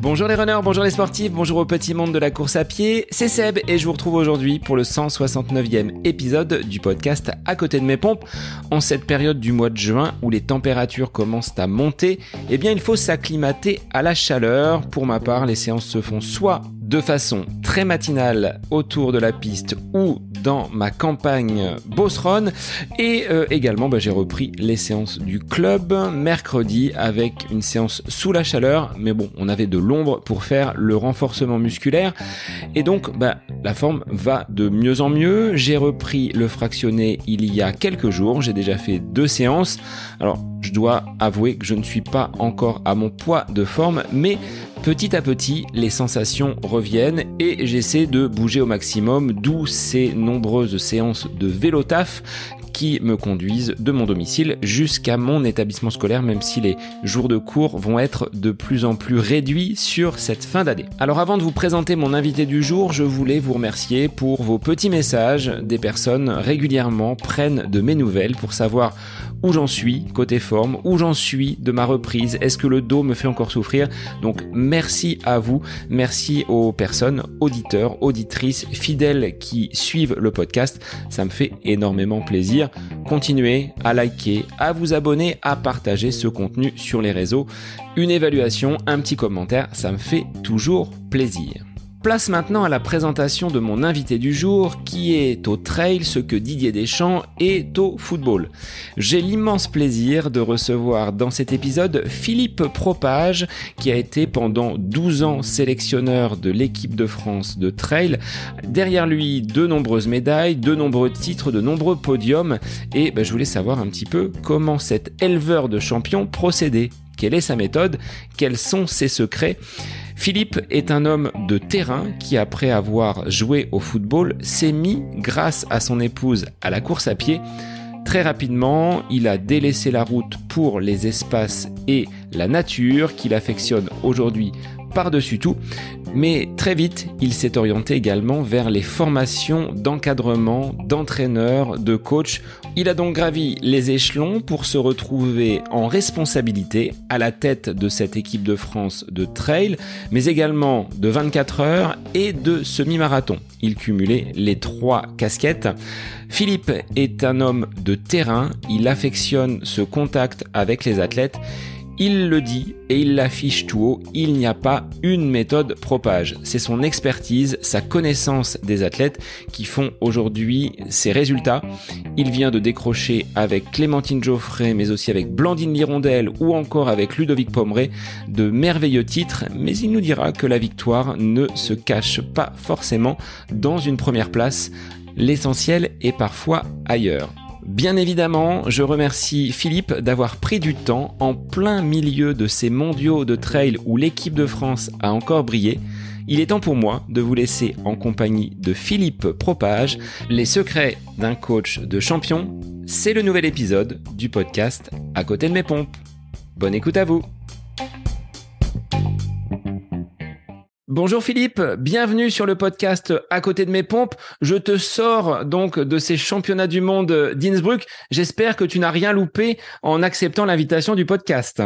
Bonjour les runners, bonjour les sportifs, bonjour au petit monde de la course à pied, c'est Seb et je vous retrouve aujourd'hui pour le 169e épisode du podcast À côté de mes pompes. En cette période du mois de juin où les températures commencent à monter, eh bien il faut s'acclimater à la chaleur. Pour ma part, les séances se font soit de façon très matinale autour de la piste ou dans ma campagne Beauceronne et également j'ai repris les séances du club mercredi avec une séance sous la chaleur, mais bon, on avait de l'ombre pour faire le renforcement musculaire et donc la forme va de mieux en mieux. J'ai repris le fractionné il y a quelques jours, j'ai déjà fait 2 séances. Alors je dois avouer que je ne suis pas encore à mon poids de forme, mais petit à petit, les sensations reviennent et j'essaie de bouger au maximum, d'où ces nombreuses séances de vélo taf qui me conduisent de mon domicile jusqu'à mon établissement scolaire, même si les jours de cours vont être de plus en plus réduits sur cette fin d'année. Alors avant de vous présenter mon invité du jour, je voulais vous remercier pour vos petits messages. Des personnes régulièrement prennent de mes nouvelles pour savoir où j'en suis côté forme, où j'en suis de ma reprise, est-ce que le dos me fait encore souffrir? Donc merci à vous, merci aux personnes, auditeurs, auditrices, fidèles qui suivent le podcast, ça me fait énormément plaisir. Continuez à liker, à vous abonner, à partager ce contenu sur les réseaux. Une évaluation, un petit commentaire, ça me fait toujours plaisir. Place maintenant à la présentation de mon invité du jour qui est au trail ce que Didier Deschamps est au football. J'ai l'immense plaisir de recevoir dans cet épisode Philippe Propage qui a été pendant 12 ans sélectionneur de l'équipe de France de trail. Derrière lui, de nombreuses médailles, de nombreux titres, de nombreux podiums et je voulais savoir un petit peu comment cet éleveur de champions procédait. Quelle est sa méthode? Quels sont ses secrets? Philippe est un homme de terrain qui, après avoir joué au football, s'est mis, grâce à son épouse, à la course à pied. Très rapidement, il a délaissé la route pour les espaces et la nature qu'il affectionne aujourd'hui par-dessus tout, mais très vite, il s'est orienté également vers les formations d'encadrement, d'entraîneur, de coach. Il a donc gravi les échelons pour se retrouver en responsabilité à la tête de cette équipe de France de trail, mais également de 24 heures et de semi-marathon. Il cumulait les 3 casquettes. Philippe est un homme de terrain, il affectionne ce contact avec les athlètes. Il le dit et il l'affiche tout haut, il n'y a pas une méthode Propage. C'est son expertise, sa connaissance des athlètes qui font aujourd'hui ses résultats. Il vient de décrocher avec Clémentine Geoffrey, mais aussi avec Blandine Lirondelle ou encore avec Ludovic Pomeray de merveilleux titres, mais il nous dira que la victoire ne se cache pas forcément dans une première place. L'essentiel est parfois ailleurs. Bien évidemment, je remercie Philippe d'avoir pris du temps en plein milieu de ces mondiaux de trail où l'équipe de France a encore brillé. Il est temps pour moi de vous laisser en compagnie de Philippe Propage. Les secrets d'un coach de champion, c'est le nouvel épisode du podcast À côté de mes pompes. Bonne écoute à vous. Bonjour Philippe, bienvenue sur le podcast À côté de mes pompes. Je te sors donc de ces championnats du monde d'Innsbruck. J'espère que tu n'as rien loupé en acceptant l'invitation du podcast.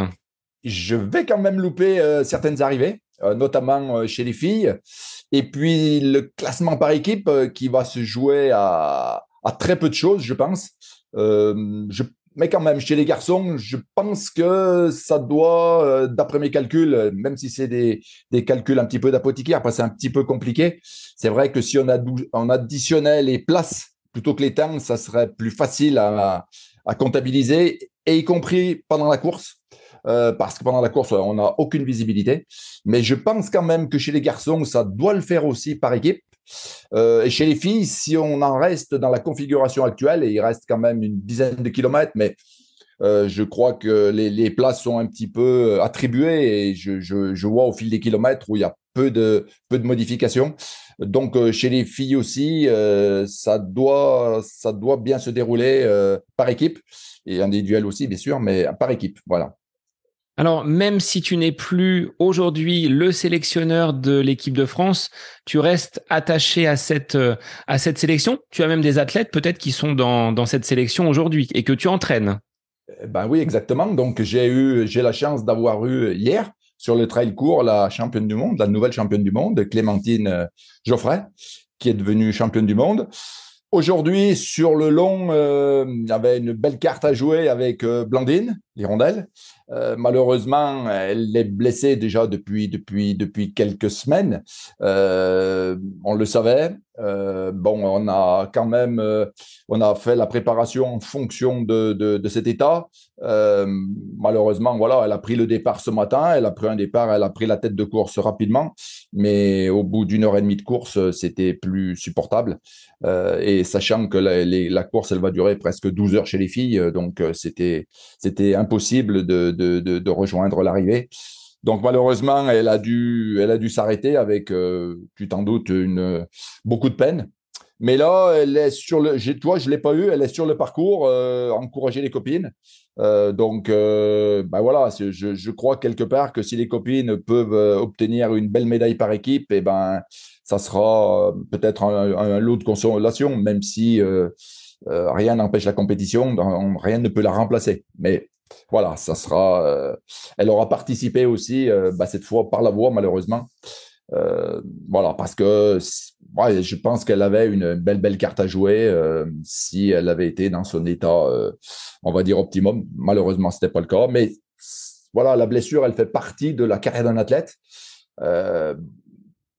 Je vais quand même louper certaines arrivées, notamment chez les filles. Et puis le classement par équipe qui va se jouer à très peu de choses, je pense. Mais quand même, chez les garçons, je pense que ça doit, d'après mes calculs, même si c'est des calculs un petit peu d'apothicaire, parce que c'est un petit peu compliqué, c'est vrai que si on additionnait les places plutôt que les temps, ça serait plus facile à comptabiliser, et y compris pendant la course, parce que pendant la course, on n'a aucune visibilité. Mais je pense quand même que chez les garçons, ça doit le faire aussi par équipe. Et chez les filles, si on en reste dans la configuration actuelle, et il reste quand même une dizaine de kilomètres, mais je crois que les places sont un petit peu attribuées et je vois au fil des kilomètres où il y a peu de modifications. Donc, chez les filles aussi, ça doit bien se dérouler par équipe et individuel aussi, bien sûr, mais par équipe. Voilà. Alors, même si tu n'es plus aujourd'hui le sélectionneur de l'équipe de France, tu restes attaché à cette sélection. Tu as même des athlètes peut-être qui sont dans cette sélection aujourd'hui et que tu entraînes. Ben oui, exactement. Donc, j'ai la chance d'avoir eu hier sur le trail court la championne du monde, la nouvelle championne du monde, Clémentine Geoffrey, qui est devenue championne du monde. Aujourd'hui, sur le long, il y avait une belle carte à jouer avec Blandine, l'hirondelle. Malheureusement, elle est blessée déjà depuis quelques semaines. On le savait. Bon, on a quand même on a fait la préparation en fonction de cet état. Euh, Malheureusement, voilà, elle a pris le départ ce matin. Elle a pris un départ, elle a pris la tête de course rapidement. Mais au bout d'une heure et demie de course, c'était plus supportable. Et sachant que la course, elle va durer presque 12 heures chez les filles, donc c'était impossible de rejoindre l'arrivée. Donc malheureusement, elle a dû s'arrêter avec, tu t'en doutes, beaucoup de peine. Mais là, elle est sur toi, je l'ai pas eu. Elle est sur le parcours, encourager les copines. Ben voilà, je crois quelque part que si les copines peuvent obtenir une belle médaille par équipe, et ben ça sera peut-être un lot de consolation, même si rien n'empêche la compétition, rien ne peut la remplacer. Mais voilà, ça sera. Elle aura participé aussi, cette fois par la voix, malheureusement. Euh, voilà, parce que ouais, je pense qu'elle avait une belle carte à jouer si elle avait été dans son état, on va dire, optimum. Malheureusement, ce n'était pas le cas. Mais voilà, la blessure, elle fait partie de la carrière d'un athlète. Euh,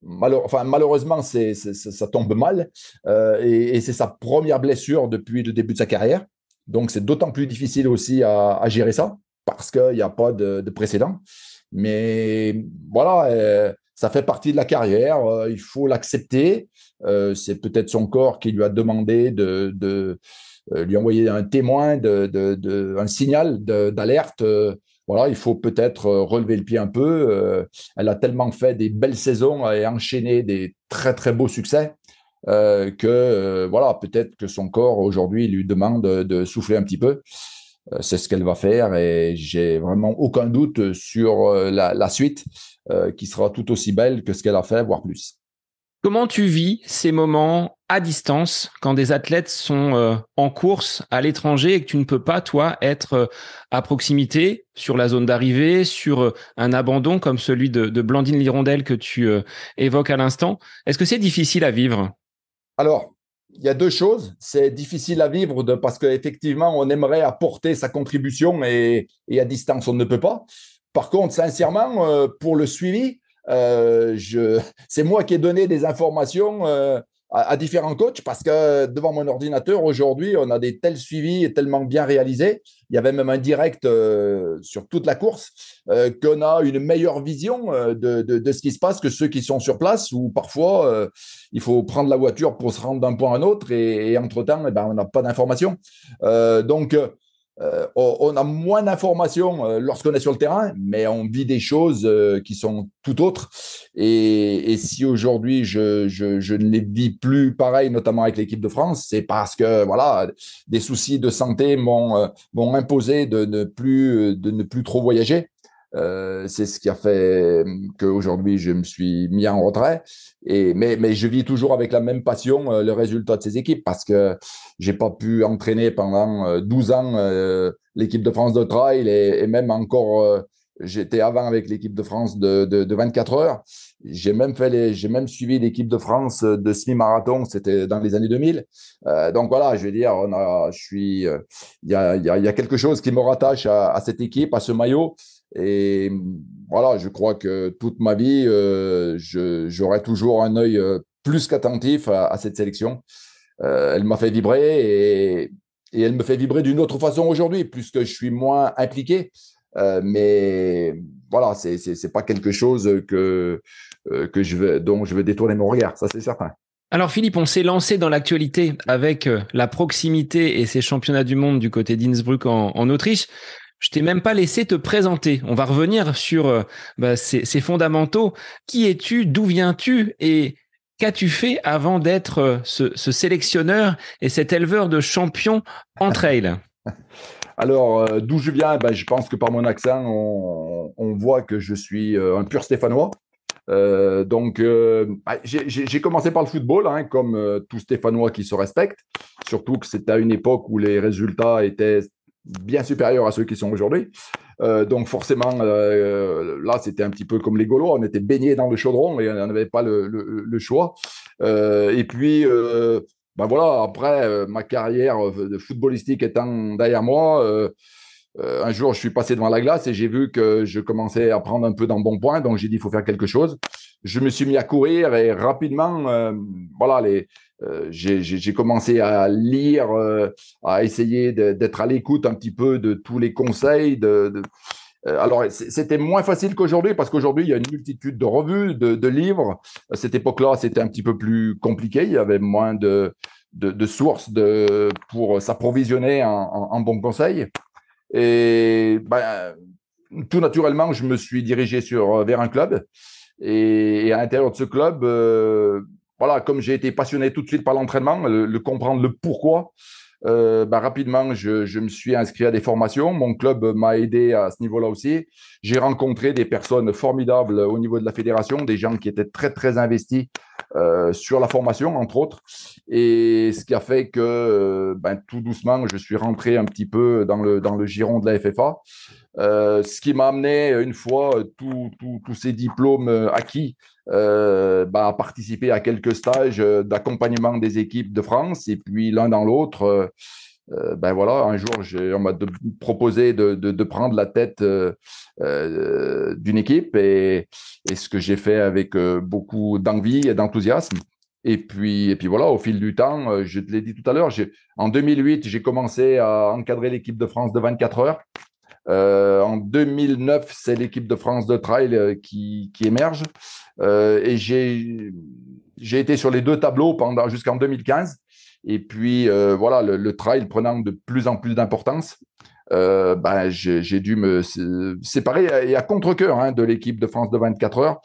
Malheureusement, ça tombe mal. Et c'est sa première blessure depuis le début de sa carrière. Donc, c'est d'autant plus difficile aussi à gérer ça parce qu'il n'y a pas de précédent. Mais voilà, ça fait partie de la carrière. Il faut l'accepter. C'est peut-être son corps qui lui a demandé de lui envoyer un témoin, un signal d'alerte. Voilà, il faut peut-être relever le pied un peu. Elle a tellement fait des belles saisons et enchaîné des très très beaux succès que voilà, peut-être que son corps aujourd'hui lui demande de souffler un petit peu. C'est ce qu'elle va faire et j'ai vraiment aucun doute sur la suite qui sera tout aussi belle que ce qu'elle a fait, voire plus. Comment tu vis ces moments à distance quand des athlètes sont en course à l'étranger et que tu ne peux pas, toi, être à proximité sur la zone d'arrivée, sur un abandon comme celui de Blandine Lirondelle que tu évoques à l'instant? Est-ce que c'est difficile à vivre? Alors, il y a deux choses. C'est difficile à vivre parce qu'effectivement, on aimerait apporter sa contribution et à distance, on ne peut pas. Par contre, sincèrement, pour le suivi, c'est moi qui ai donné des informations à différents coachs parce que devant mon ordinateur, aujourd'hui, on a des tels suivis tellement bien réalisés. Il y avait même un direct sur toute la course qu'on a une meilleure vision de ce qui se passe que ceux qui sont sur place où parfois il faut prendre la voiture pour se rendre d'un point à un autre et entre-temps, eh ben, on n'a pas d'informations. On a moins d'informations lorsqu'on est sur le terrain, mais on vit des choses qui sont tout autres. Et si aujourd'hui je ne les vis plus pareil, notamment avec l'équipe de France, c'est parce que voilà, des soucis de santé m'ont imposé de ne plus trop voyager. C'est ce qui a fait qu'aujourd'hui je me suis mis en retrait. Mais je vis toujours avec la même passion le résultat de ces équipes parce que j'ai pas pu entraîner pendant 12 ans l'équipe de France de trail et même encore, j'étais avant avec l'équipe de France de 24 heures. J'ai même suivi l'équipe de France de semi-marathon, c'était dans les années 2000. Donc voilà, je veux dire, il y a quelque chose qui me rattache à cette équipe, à ce maillot. Et voilà, je crois que toute ma vie, j'aurai toujours un œil plus qu'attentif à cette sélection. Elle m'a fait vibrer et elle me fait vibrer d'une autre façon aujourd'hui, puisque je suis moins impliqué. Mais voilà, c'est pas quelque chose dont je veux détourner mon regard, ça c'est certain. Alors Philippe, on s'est lancé dans l'actualité avec la proximité et ces championnats du monde du côté d'Innsbruck en Autriche. Je t'ai même pas laissé te présenter. On va revenir sur ces fondamentaux. Qui es-tu? D'où viens-tu? Et qu'as-tu fait avant d'être ce sélectionneur et cet éleveur de champions en trail? Alors, d'où je viens, ben, je pense que par mon accent, on voit que je suis un pur Stéphanois. J'ai commencé par le football, hein, comme tout Stéphanois qui se respecte, surtout que c'était à une époque où les résultats étaient bien supérieurs à ceux qui sont aujourd'hui. Donc forcément, là, c'était un petit peu comme les Gaulois, on était baignés dans le chaudron et on n'avait pas le choix. Et puis, ben voilà, après, ma carrière de footballistique étant derrière moi, un jour, je suis passé devant la glace et j'ai vu que je commençais à prendre un peu d'embonpoint. Donc, j'ai dit, il faut faire quelque chose. Je me suis mis à courir et rapidement, voilà, j'ai commencé à lire, à essayer d'être à l'écoute un petit peu de tous les conseils. Alors, c'était moins facile qu'aujourd'hui parce qu'aujourd'hui, il y a une multitude de revues, de livres. À cette époque-là, c'était un petit peu plus compliqué. Il y avait moins de sources pour s'approvisionner en bons conseils. Et ben, tout naturellement, je me suis dirigé vers un club. Et à l'intérieur de ce club, voilà, comme j'ai été passionné tout de suite par l'entraînement, le comprendre le pourquoi, ben, rapidement, je me suis inscrit à des formations. Mon club m'a aidé à ce niveau-là aussi. J'ai rencontré des personnes formidables au niveau de la fédération, des gens qui étaient très, très investis sur la formation, entre autres. Et ce qui a fait que ben, tout doucement, je suis rentré un petit peu dans le giron de la FFA. Ce qui m'a amené, une fois tous ces diplômes acquis, bah, à participer à quelques stages d'accompagnement des équipes de France. Et puis l'un dans l'autre, ben voilà, un jour, on m'a proposé de prendre la tête d'une équipe et ce que j'ai fait avec beaucoup d'envie et d'enthousiasme. Et puis voilà, au fil du temps, je te l'ai dit tout à l'heure, en 2008, j'ai commencé à encadrer l'équipe de France de 24 heures. En 2009, c'est l'équipe de France de trail qui émerge. Et j'ai été sur les deux tableaux jusqu'en 2015. Et puis, voilà, le trail prenant de plus en plus d'importance, ben, j'ai dû me séparer et à contre-cœur hein, de l'équipe de France de 24 heures.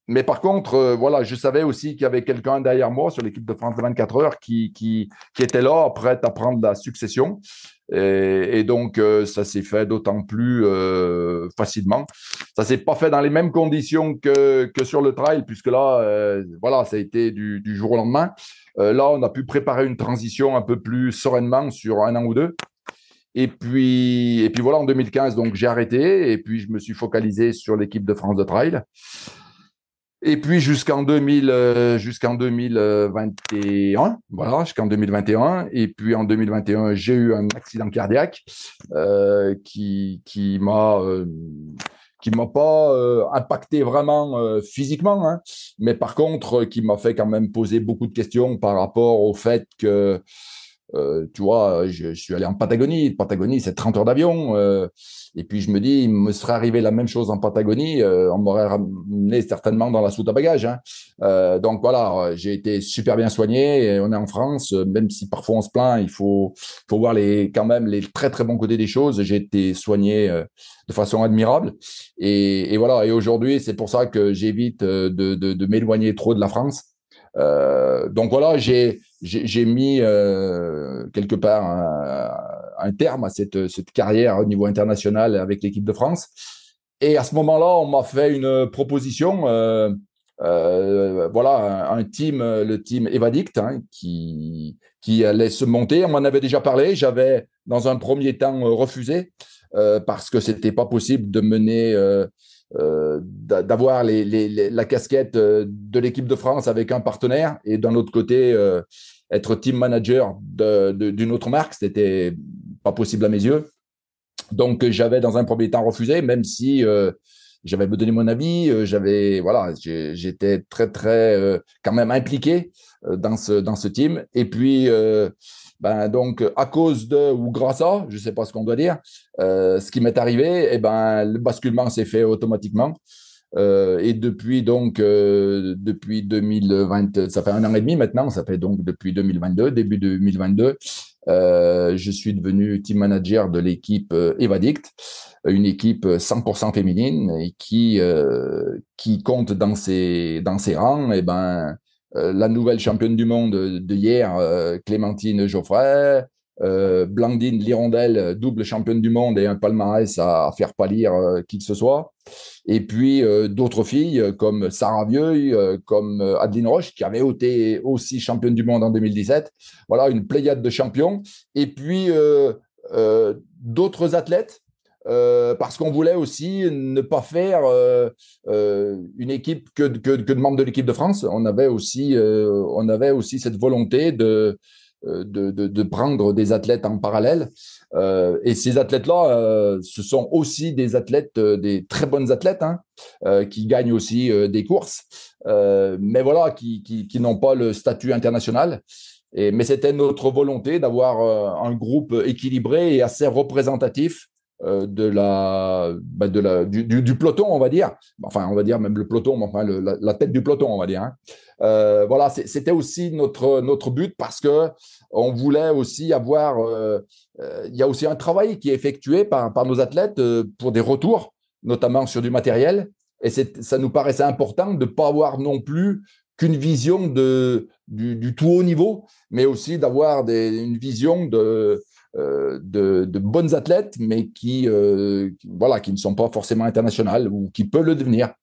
Mais par contre, voilà, je savais aussi qu'il y avait quelqu'un derrière moi sur l'équipe de France de 24 heures qui était là, prêt à prendre la succession. Et donc, ça s'est fait d'autant plus facilement. Ça s'est pas fait dans les mêmes conditions que sur le trail, puisque là, voilà, ça a été du jour au lendemain. Là, on a pu préparer une transition un peu plus sereinement sur un an ou deux. Et puis voilà, en 2015, donc j'ai arrêté et puis je me suis focalisé sur l'équipe de France de trail. Et puis jusqu'en 2021, voilà, jusqu'en 2021. Et puis en 2021, j'ai eu un accident cardiaque qui m'a pas impacté vraiment physiquement, hein, mais par contre qui m'a fait quand même poser beaucoup de questions par rapport au fait que tu vois, je suis allé en Patagonie. Patagonie, c'est 30 heures d'avion. Et puis, je me dis, il me serait arrivé la même chose en Patagonie. On m'aurait ramené certainement dans la soute à bagages. Hein. Donc, voilà, j'ai été super bien soigné. Et on est en France, même si parfois on se plaint, faut voir quand même les très, très bons côtés des choses. J'ai été soigné de façon admirable. Et voilà. Et aujourd'hui, c'est pour ça que j'évite de m'éloigner trop de la France. Donc voilà, j'ai mis quelque part un terme à cette carrière au niveau international avec l'équipe de France. Et à ce moment-là, on m'a fait une proposition, voilà, un team, le team Evadict, hein, qui allait se monter. On m'en avait déjà parlé. J'avais, dans un premier temps, refusé parce que c'était pas possible de mener d'avoir la casquette de l'équipe de France avec un partenaire et d'un autre côté être team manager d'une autre marque, c'était pas possible à mes yeux. Donc j'avais dans un premier temps refusé, même si j'avais donné mon avis, voilà, j'étais très très quand même impliqué dans ce team. Et puis ben donc à cause de ou grâce à, je sais pas ce qu'on doit dire, ce qui m'est arrivé, et ben le basculement s'est fait automatiquement. Et depuis 2020, ça fait un an et demi maintenant, ça fait donc depuis 2022, début 2022, je suis devenu team manager de l'équipe Evadict, une équipe 100% féminine et qui compte dans ses rangs, et ben la nouvelle championne du monde de hier, Clémentine Geoffrey, Blandine Lirondelle, double championne du monde et un palmarès à faire pâlir qui que ce soit. Et puis d'autres filles comme Sarah Vieuil, comme Adeline Roche, qui avait été aussi championne du monde en 2017. Voilà, une pléiade de champions. Et puis d'autres athlètes. Parce qu'on voulait aussi ne pas faire une équipe que de membres de l'équipe de France. On avait aussi cette volonté de prendre des athlètes en parallèle. Et ces athlètes-là, ce sont aussi des athlètes, des très bonnes athlètes, hein, qui gagnent aussi des courses, mais voilà, qui n'ont pas le statut international. Mais c'était notre volonté d'avoir un groupe équilibré et assez représentatif du peloton, on va dire. Enfin, on va dire même le peloton, enfin la tête du peloton, on va dire. Hein. Voilà, c'était aussi notre but parce que on voulait aussi avoir. Il y a aussi un travail qui est effectué par nos athlètes pour des retours, notamment sur du matériel. Et ça nous paraissait important de ne pas avoir non plus qu'une vision du tout haut niveau, mais aussi d'avoir une vision de bonnes athlètes, mais qui ne sont pas forcément internationales ou qui peuvent le devenir.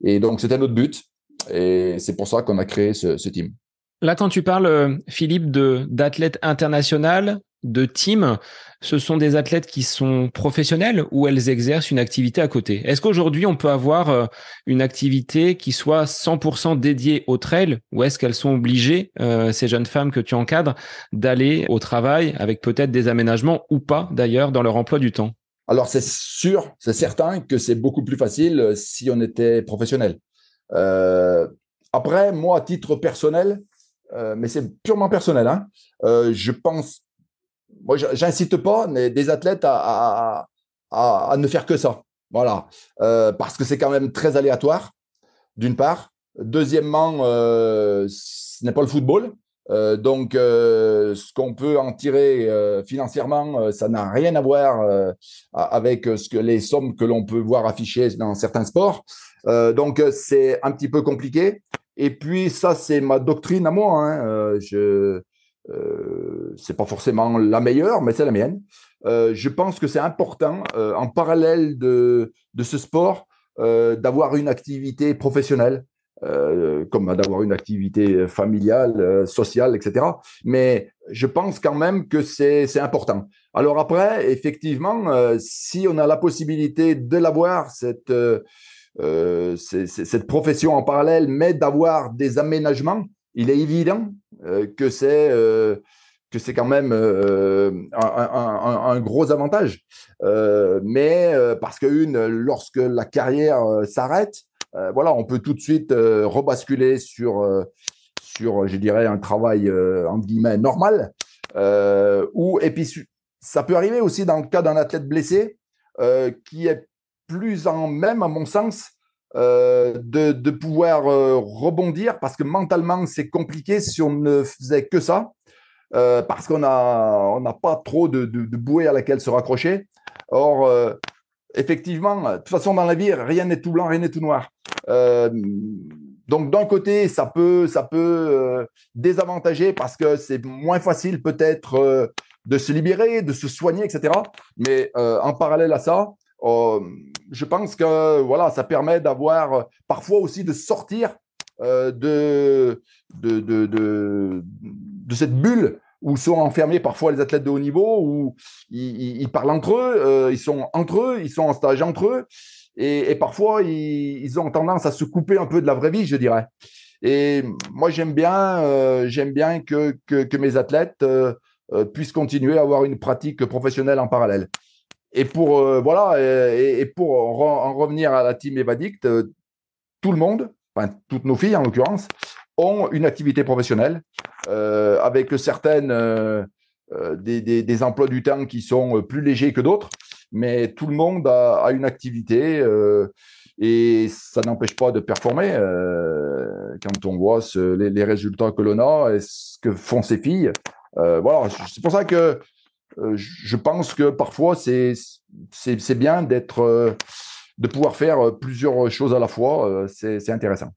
Et donc, c'était notre but. Et c'est pour ça qu'on a créé ce team. Là, quand tu parles, Philippe, d'athlètes internationales, de team, ce sont des athlètes qui sont professionnels ou elles exercent une activité à côté? Est-ce qu'aujourd'hui, on peut avoir une activité qui soit 100% dédiée au trail ou est-ce qu'elles sont obligées, ces jeunes femmes que tu encadres, d'aller au travail avec peut-être des aménagements ou pas d'ailleurs dans leur emploi du temps? Alors, c'est sûr, c'est certain que c'est beaucoup plus facile si on était professionnel. Après, moi, à titre personnel, mais c'est purement personnel, hein, je pense, moi, j'incite pas des athlètes à ne faire que ça. Voilà. Parce que c'est quand même très aléatoire, d'une part. Deuxièmement, ce n'est pas le football. Donc, ce qu'on peut en tirer financièrement, ça n'a rien à voir avec les sommes que l'on peut voir affichées dans certains sports. Donc, c'est un petit peu compliqué. Et puis, ça, c'est ma doctrine à moi. Hein. C'est pas forcément la meilleure, mais c'est la mienne. Je pense que c'est important, en parallèle de ce sport, d'avoir une activité professionnelle, comme d'avoir une activité familiale, sociale, etc. Mais je pense quand même que c'est important. Alors après, effectivement, si on a la possibilité de l'avoir, cette profession en parallèle, mais d'avoir des aménagements, il est évident que c'est quand même un gros avantage. Mais parce lorsque la carrière s'arrête, voilà, on peut tout de suite rebasculer sur, je dirais, un travail entre guillemets normal. Et puis ça peut arriver aussi dans le cas d'un athlète blessé qui est plus même, à mon sens, de pouvoir rebondir parce que mentalement, c'est compliqué si on ne faisait que ça, parce qu'on n'a pas trop de bouée à laquelle se raccrocher. Or, effectivement, de toute façon, dans la vie, rien n'est tout blanc, rien n'est tout noir. Donc, d'un côté, ça peut désavantager parce que c'est moins facile peut-être de se libérer, de se soigner, etc. Mais en parallèle à ça, je pense que voilà, ça permet d'avoir parfois aussi de sortir de cette bulle où sont enfermés parfois les athlètes de haut niveau, où ils parlent entre eux, ils sont en stage entre eux, et parfois ils ont tendance à se couper un peu de la vraie vie, je dirais. Et moi, j'aime bien que mes athlètes puissent continuer à avoir une pratique professionnelle en parallèle. Et pour en revenir à la team Evadict, tout le monde, enfin toutes nos filles en l'occurrence, ont une activité professionnelle avec certaines des emplois du temps qui sont plus légers que d'autres, mais tout le monde a une activité et ça n'empêche pas de performer quand on voit les résultats que l'on a et ce que font ces filles. Voilà, c'est pour ça que je pense que parfois, c'est bien de pouvoir faire plusieurs choses à la fois. C'est intéressant.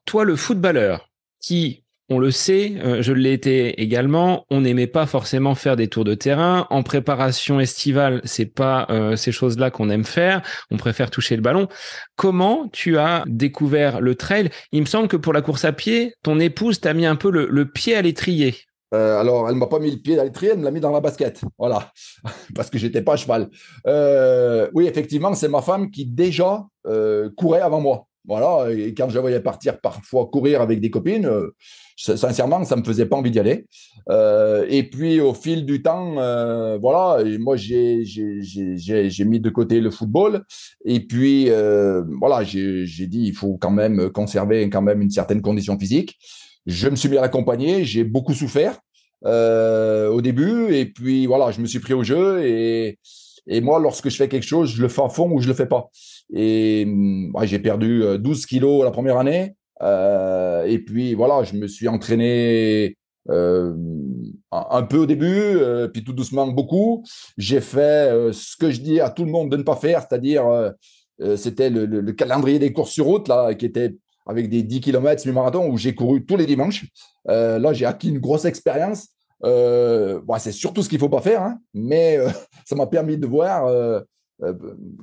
Toi, le footballeur, qui, on le sait, je l'ai été également, on n'aimait pas forcément faire des tours de terrain. En préparation estivale, c'est pas ces choses-là qu'on aime faire. On préfère toucher le ballon. Comment tu as découvert le trail? Il me semble que pour la course à pied, ton épouse t'a mis un peu le pied à l'étrier. Alors, elle ne m'a pas mis le pied dans l'étrier, elle me l'a mis dans la basket. Voilà, parce que j'étais pas à cheval. Oui, effectivement, c'est ma femme qui déjà courait avant moi. Voilà, et quand je la voyais partir parfois courir avec des copines, sincèrement, ça ne me faisait pas envie d'y aller. Et puis, au fil du temps, voilà, et moi, j'ai mis de côté le football. Et puis, voilà, j'ai dit, il faut quand même conserver quand même une certaine condition physique. Je me suis bien accompagné, j'ai beaucoup souffert au début, et puis voilà, je me suis pris au jeu, et moi, lorsque je fais quelque chose, je le fais à fond ou je le fais pas. Et ouais, j'ai perdu 12 kilos la première année, et puis voilà, je me suis entraîné un peu au début, puis tout doucement beaucoup. J'ai fait ce que je dis à tout le monde de ne pas faire, c'est-à-dire c'était le calendrier des courses sur route là, qui était avec des 10 km semi-marathon où j'ai couru tous les dimanches. Là, j'ai acquis une grosse expérience. Bon, c'est surtout ce qu'il ne faut pas faire, hein, mais ça m'a permis de voir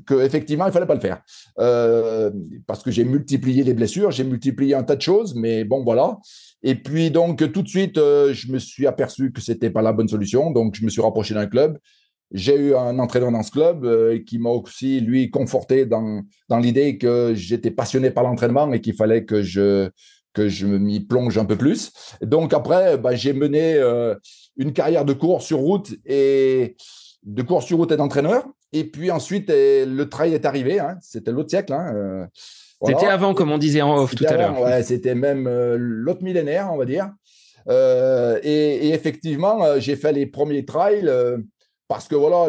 qu'effectivement, il ne fallait pas le faire. Parce que j'ai multiplié les blessures, j'ai multiplié un tas de choses, mais bon, voilà. Et puis, donc, tout de suite, je me suis aperçu que ce n'était pas la bonne solution. Donc, je me suis rapproché d'un club. J'ai eu un entraîneur dans ce club qui m'a aussi, lui, conforté dans l'idée que j'étais passionné par l'entraînement et qu'il fallait que je m'y plonge un peu plus. Donc après, bah, j'ai mené une carrière de course sur route et d'entraîneur. Et puis ensuite, le trail est arrivé. Hein, c'était l'autre siècle. Hein, C'était voilà. avant, comme on disait en off tout à l'heure. Ouais, c'était même l'autre millénaire, on va dire. Et effectivement, j'ai fait les premiers trails parce que voilà,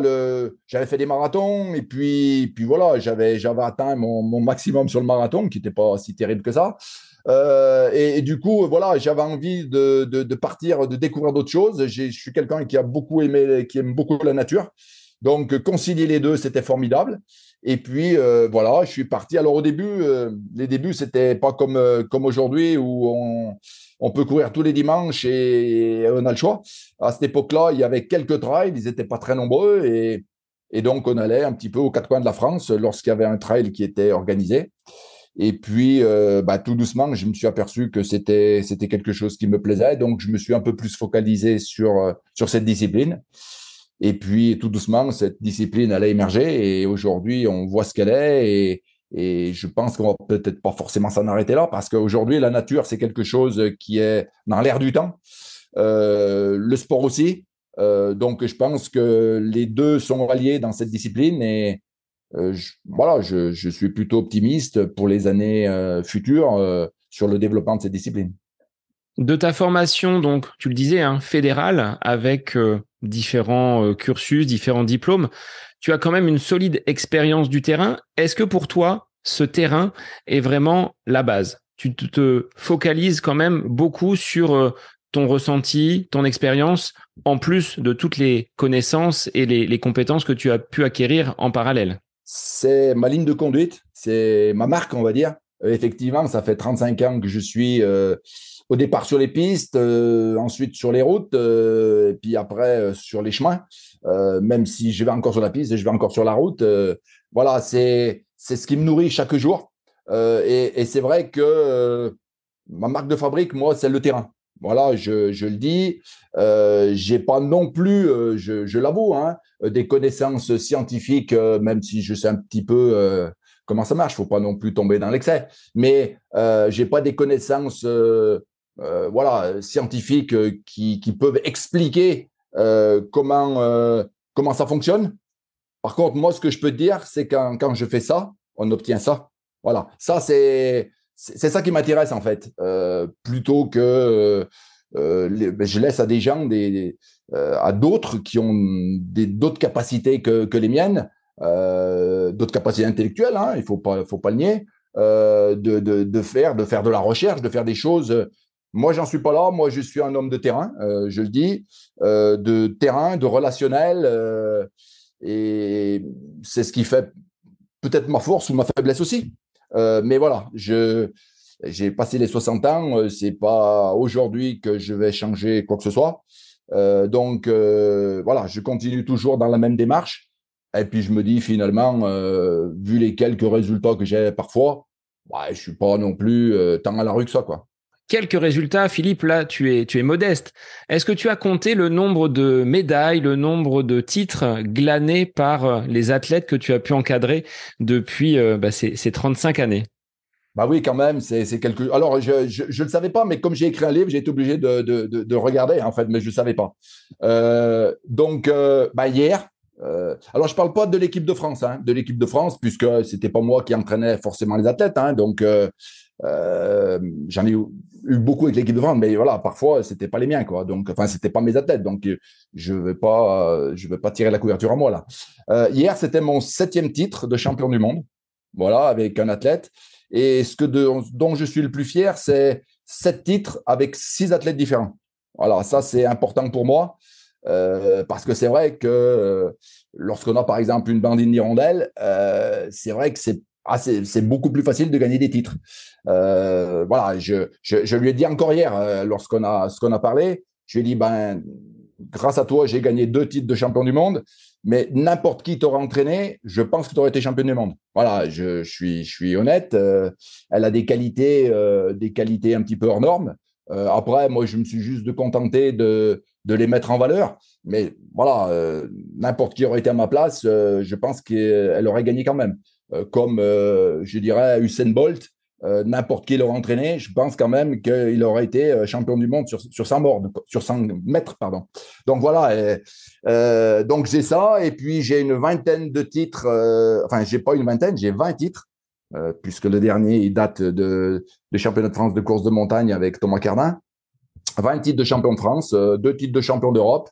j'avais fait des marathons et puis voilà, j'avais atteint mon maximum sur le marathon, qui n'était pas si terrible que ça. Et du coup, voilà, j'avais envie de partir, de découvrir d'autres choses. Je suis quelqu'un qui a beaucoup aimé, qui aime beaucoup la nature. Donc, concilier les deux, c'était formidable. Et puis, voilà, je suis parti. Alors, au début, les débuts, c'était pas comme aujourd'hui où on peut courir tous les dimanches et on a le choix. À cette époque-là, il y avait quelques trails, ils n'étaient pas très nombreux. Et donc, on allait un petit peu aux quatre coins de la France lorsqu'il y avait un trail qui était organisé. Et puis, bah, tout doucement, je me suis aperçu que c'était quelque chose qui me plaisait. Donc, je me suis un peu plus focalisé sur cette discipline. Et puis, tout doucement, cette discipline, elle a émergé. Et aujourd'hui, on voit ce qu'elle est. Et je pense qu'on va peut-être pas forcément s'en arrêter là, parce qu'aujourd'hui, la nature, c'est quelque chose qui est dans l'air du temps. Le sport aussi. Donc, je pense que les deux sont alliés dans cette discipline. Et voilà, je suis plutôt optimiste pour les années futures sur le développement de cette discipline. De ta formation, donc, tu le disais, hein, fédérale, avec différents cursus, différents diplômes, tu as quand même une solide expérience du terrain. Est-ce que pour toi, ce terrain est vraiment la base? Tu te focalises quand même beaucoup sur ton ressenti, ton expérience, en plus de toutes les connaissances et les compétences que tu as pu acquérir en parallèle. C'est ma ligne de conduite, c'est ma marque, on va dire. Effectivement, ça fait 35 ans que je suis au départ sur les pistes, ensuite sur les routes, et puis après sur les chemins. Même si je vais encore sur la piste et je vais encore sur la route, voilà, c'est ce qui me nourrit chaque jour. Et c'est vrai que ma marque de fabrique, moi, c'est le terrain. Voilà, je le dis. J'ai pas non plus, je l'avoue, hein, des connaissances scientifiques, même si je sais un petit peu comment ça marche. Faut pas non plus tomber dans l'excès. Mais j'ai pas des connaissances, voilà, scientifiques qui peuvent expliquer comment ça fonctionne. Par contre, moi, ce que je peux te dire, c'est quand je fais ça, on obtient ça. Voilà, ça c'est ça qui m'intéresse en fait, plutôt que je laisse à des gens, à d'autres qui ont d'autres capacités que les miennes, d'autres capacités intellectuelles, hein, il faut pas le nier, de faire de la recherche, de faire des choses. Moi, j'en suis pas là. Moi, je suis un homme de terrain, je le dis, de terrain, de relationnel, et c'est ce qui fait peut-être ma force ou ma faiblesse aussi. Mais voilà, j'ai passé les 60 ans, c'est pas aujourd'hui que je vais changer quoi que ce soit. Donc voilà, je continue toujours dans la même démarche. Et puis je me dis finalement, vu les quelques résultats que j'ai parfois, ouais, je suis pas non plus tant à la rue que ça, quoi. quelques résultats. Philippe, là, tu es modeste. Est-ce que tu as compté le nombre de médailles, le nombre de titres glanés par les athlètes que tu as pu encadrer depuis ces 35 années? Bah oui, quand même, c'est quelque. Alors, je le savais pas, mais comme j'ai écrit un livre, j'ai été obligé de regarder, en fait, mais je ne savais pas. Hier, alors je parle pas de l'équipe de France, hein, de l'équipe de France, puisque c'était pas moi qui entraînais forcément les athlètes, hein, j'en ai eu beaucoup avec l'équipe de France, mais voilà, parfois c'était pas les miens, quoi. Donc, enfin, c'était pas mes athlètes, donc je vais pas tirer la couverture à moi là. Hier, c'était mon 7e titre de champion du monde, voilà, avec un athlète. Et dont je suis le plus fier, c'est 7 titres avec 6 athlètes différents. Voilà, ça c'est important pour moi. Parce que c'est vrai que lorsqu'on a par exemple une bandine d'hirondelle, c'est vrai que c'est beaucoup plus facile de gagner des titres. Voilà, je lui ai dit encore hier, lorsqu'on a parlé, je lui ai dit, grâce à toi, j'ai gagné 2 titres de champion du monde, mais n'importe qui t'aurait entraîné, je pense que tu aurais été champion du monde. Voilà, je suis honnête, elle a des qualités un petit peu hors normes. Après, moi, je me suis juste contenté de les mettre en valeur. Mais voilà, n'importe qui aurait été à ma place, je pense qu'elle aurait gagné quand même. Comme, je dirais, Usain Bolt, n'importe qui l'aurait entraîné, je pense quand même qu'il aurait été champion du monde sur 100 bornes, sur 100 mètres, pardon. Donc voilà, donc j'ai ça, et puis j'ai une vingtaine de titres, enfin, j'ai pas une vingtaine, j'ai 20 titres, puisque le dernier, il date de championnat de France de course de montagne avec Thomas Cardin. 20 titres de champion de France, 2 titres de champion d'Europe,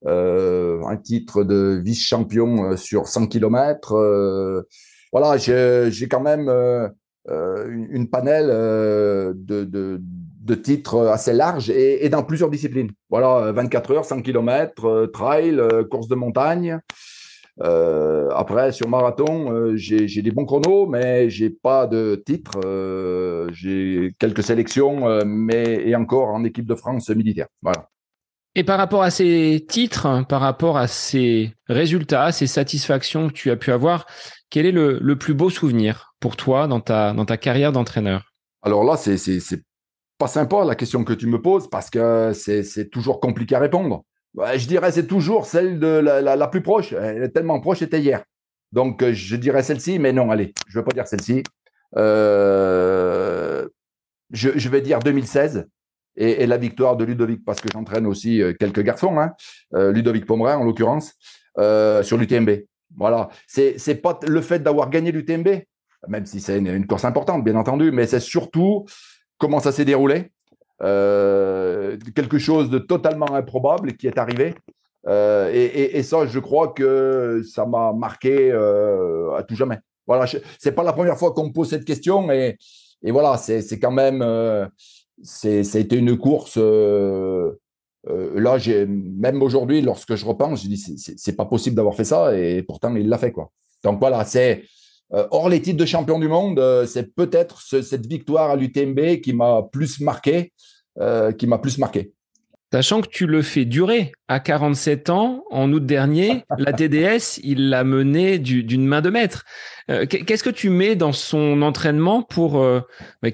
un titre de vice-champion sur 100 km. Voilà, j'ai quand même une panel de titres assez large et dans plusieurs disciplines. Voilà, 24 heures, 100 km, trail, course de montagne. Après, sur marathon, j'ai des bons chronos, mais j'ai pas de titre. J'ai quelques sélections, et encore en équipe de France militaire. Voilà. Et par rapport à ces titres, par rapport à ces résultats, ces satisfactions que tu as pu avoir, quel est le plus beau souvenir pour toi dans ta carrière d'entraîneur? Alors là, c'est pas sympa la question que tu me poses parce que c'est toujours compliqué à répondre. Je dirais c'est toujours celle de la plus proche. Elle est tellement proche, c'était hier. Donc je dirais celle-ci, mais non, allez, je ne veux pas dire celle-ci. Je vais dire 2016 et la victoire de Ludovic, parce que j'entraîne aussi quelques garçons, hein, Ludovic Pomeray en l'occurrence, sur l'UTMB. Voilà, c'est pas le fait d'avoir gagné l'UTMB, même si c'est une course importante, bien entendu, mais c'est surtout comment ça s'est déroulé. Quelque chose de totalement improbable qui est arrivé. Et ça, je crois que ça m'a marqué à tout jamais. Voilà, c'est pas la première fois qu'on me pose cette question, et voilà, c'est quand même, ça a été une course. Là, même aujourd'hui, lorsque je repense, je dis c'est pas possible d'avoir fait ça, et pourtant il l'a fait, quoi. Donc voilà, c'est hors les titres de champion du monde, c'est peut-être cette victoire à l'UTMB qui m'a plus marqué, Sachant que tu le fais durer à 47 ans, en août dernier, la TDS, il l'a mené d'une main de maître. Qu'est-ce que tu mets dans son entraînement pour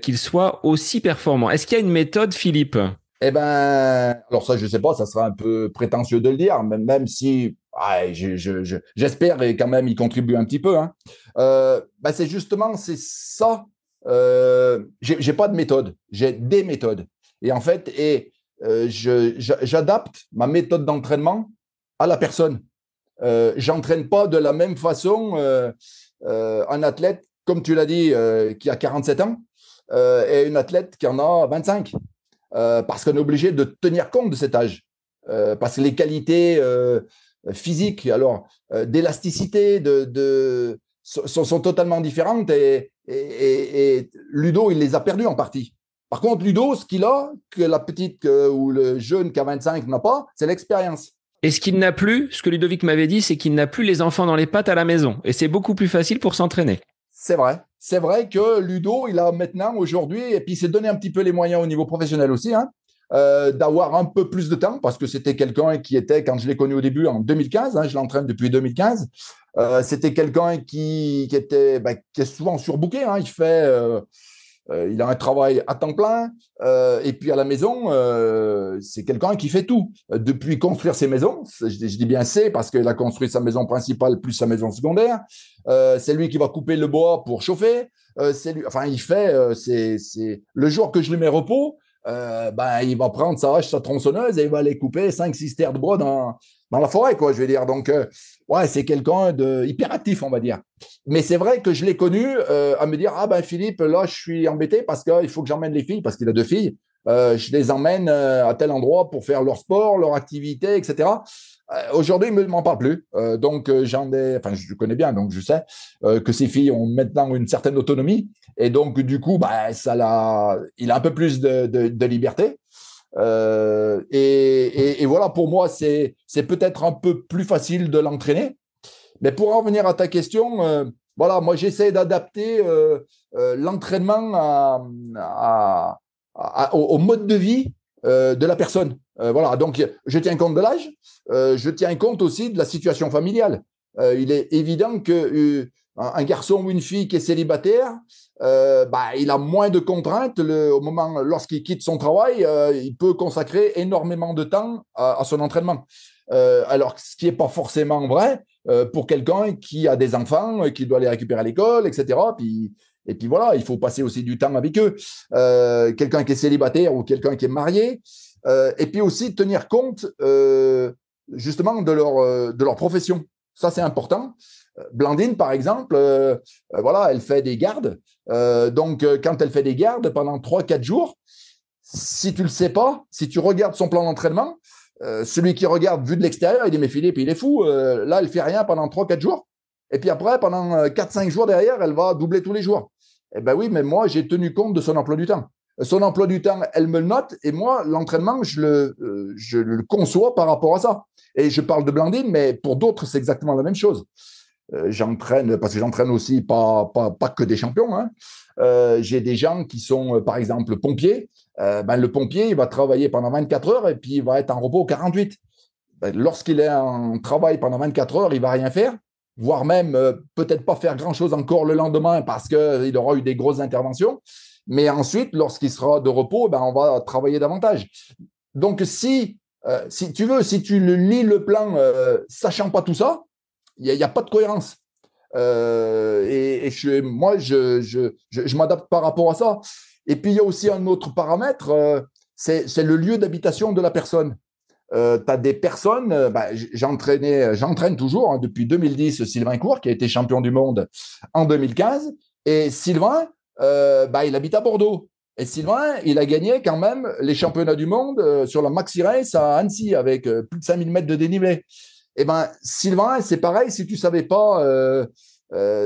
qu'il soit aussi performant? Est-ce qu'il y a une méthode, Philippe? Eh ben, alors ça, je sais pas, ça sera un peu prétentieux de le dire, même si j'espère et quand même il contribue un petit peu, hein. C'est justement, c'est ça. J'ai pas de méthode, j'ai des méthodes. Et en fait, j'adapte ma méthode d'entraînement à la personne. J'entraîne pas de la même façon un athlète, comme tu l'as dit, qui a 47 ans, et une athlète qui en a 25. Parce qu'on est obligé de tenir compte de cet âge. Parce que les qualités physiques, alors d'élasticité, sont totalement différentes, et Ludo, il les a perdues en partie. Par contre, Ludo, ce qu'il a, que la petite ou le jeune qui a 25 n'a pas, c'est l'expérience. Et ce qu'il n'a plus, ce que Ludovic m'avait dit, c'est qu'il n'a plus les enfants dans les pattes à la maison. Et c'est beaucoup plus facile pour s'entraîner. C'est vrai. C'est vrai que Ludo, il a maintenant, aujourd'hui, et puis il s'est donné un petit peu les moyens au niveau professionnel aussi, hein, d'avoir un peu plus de temps, parce que c'était quelqu'un qui était, quand je l'ai connu au début, en 2015, hein, je l'entraîne depuis 2015, c'était quelqu'un qui est souvent surbooké, hein, il fait il a un travail à temps plein. Et puis à la maison, c'est quelqu'un qui fait tout. Depuis construire ses maisons, je dis bien c'est parce qu'il a construit sa maison principale plus sa maison secondaire. C'est lui qui va couper le bois pour chauffer. C'est lui, enfin, il fait, c'est le jour que je lui mets repos, il va prendre sa hache, sa tronçonneuse et il va aller couper 5-6 terres de bois dans la forêt, quoi, je vais dire. Donc, ouais, c'est quelqu'un de hyperactif, on va dire. Mais c'est vrai que je l'ai connu à me dire, ah ben Philippe, là, je suis embêté parce qu'il faut que j'emmène les filles, parce qu'il a 2 filles. Je les emmène à tel endroit pour faire leur sport, leur activité, etc. Aujourd'hui, il ne m'en parle plus. Donc, je connais bien, donc je sais que ces filles ont maintenant une certaine autonomie. Et donc, du coup, il a un peu plus de liberté. Et voilà, pour moi, c'est peut-être un peu plus facile de l'entraîner. Mais pour en revenir à ta question, voilà, moi, j'essaie d'adapter l'entraînement au mode de vie de la personne. Voilà, donc je tiens compte de l'âge, je tiens compte aussi de la situation familiale. Il est évident que un garçon ou une fille qui est célibataire, il a moins de contraintes au moment lorsqu'il quitte son travail, il peut consacrer énormément de temps à son entraînement. Alors, ce qui n'est pas forcément vrai pour quelqu'un qui a des enfants, qui doit les récupérer à l'école, etc. Et puis voilà, il faut passer aussi du temps avec eux. Quelqu'un qui est célibataire ou quelqu'un qui est marié. Et puis aussi tenir compte justement de leur profession. Ça, c'est important. Blandine, par exemple, voilà, elle fait des gardes. Donc, quand elle fait des gardes pendant 3-4 jours, si tu ne le sais pas, si tu regardes son plan d'entraînement, celui qui regarde vu de l'extérieur, il dit mais Philippe, il est fou. Là, elle ne fait rien pendant 3-4 jours. Et puis après, pendant 4-5 jours derrière, elle va doubler tous les jours. Eh bien oui, mais moi, j'ai tenu compte de son emploi du temps. Son emploi du temps, elle me le note. Et moi, l'entraînement, je le conçois par rapport à ça. Et je parle de Blandine, mais pour d'autres, c'est exactement la même chose. J'entraîne, parce que j'entraîne aussi pas que des champions. Hein. J'ai des gens qui sont, par exemple, pompiers. Le pompier, il va travailler pendant 24 heures et puis il va être en repos 48. Lorsqu'il est en travail pendant 24 heures, il ne va rien faire, voire même peut-être pas faire grand-chose encore le lendemain parce qu'il aura eu des grosses interventions. Mais ensuite, lorsqu'il sera de repos, on va travailler davantage. Donc, si tu veux, si tu lis le plan sachant pas tout ça, il n'y a pas de cohérence. Moi, je m'adapte par rapport à ça. Et puis, il y a aussi un autre paramètre, c'est le lieu d'habitation de la personne. Tu as des personnes, j'entraîne toujours hein, depuis 2010 Sylvain Court, qui a été champion du monde en 2015. Et Sylvain, il habite à Bordeaux. Et Sylvain, il a gagné quand même les championnats du monde sur la Maxi Race à Annecy avec plus de 5000 mètres de dénivelé. Eh bien, Sylvain, c'est pareil, si tu ne savais pas,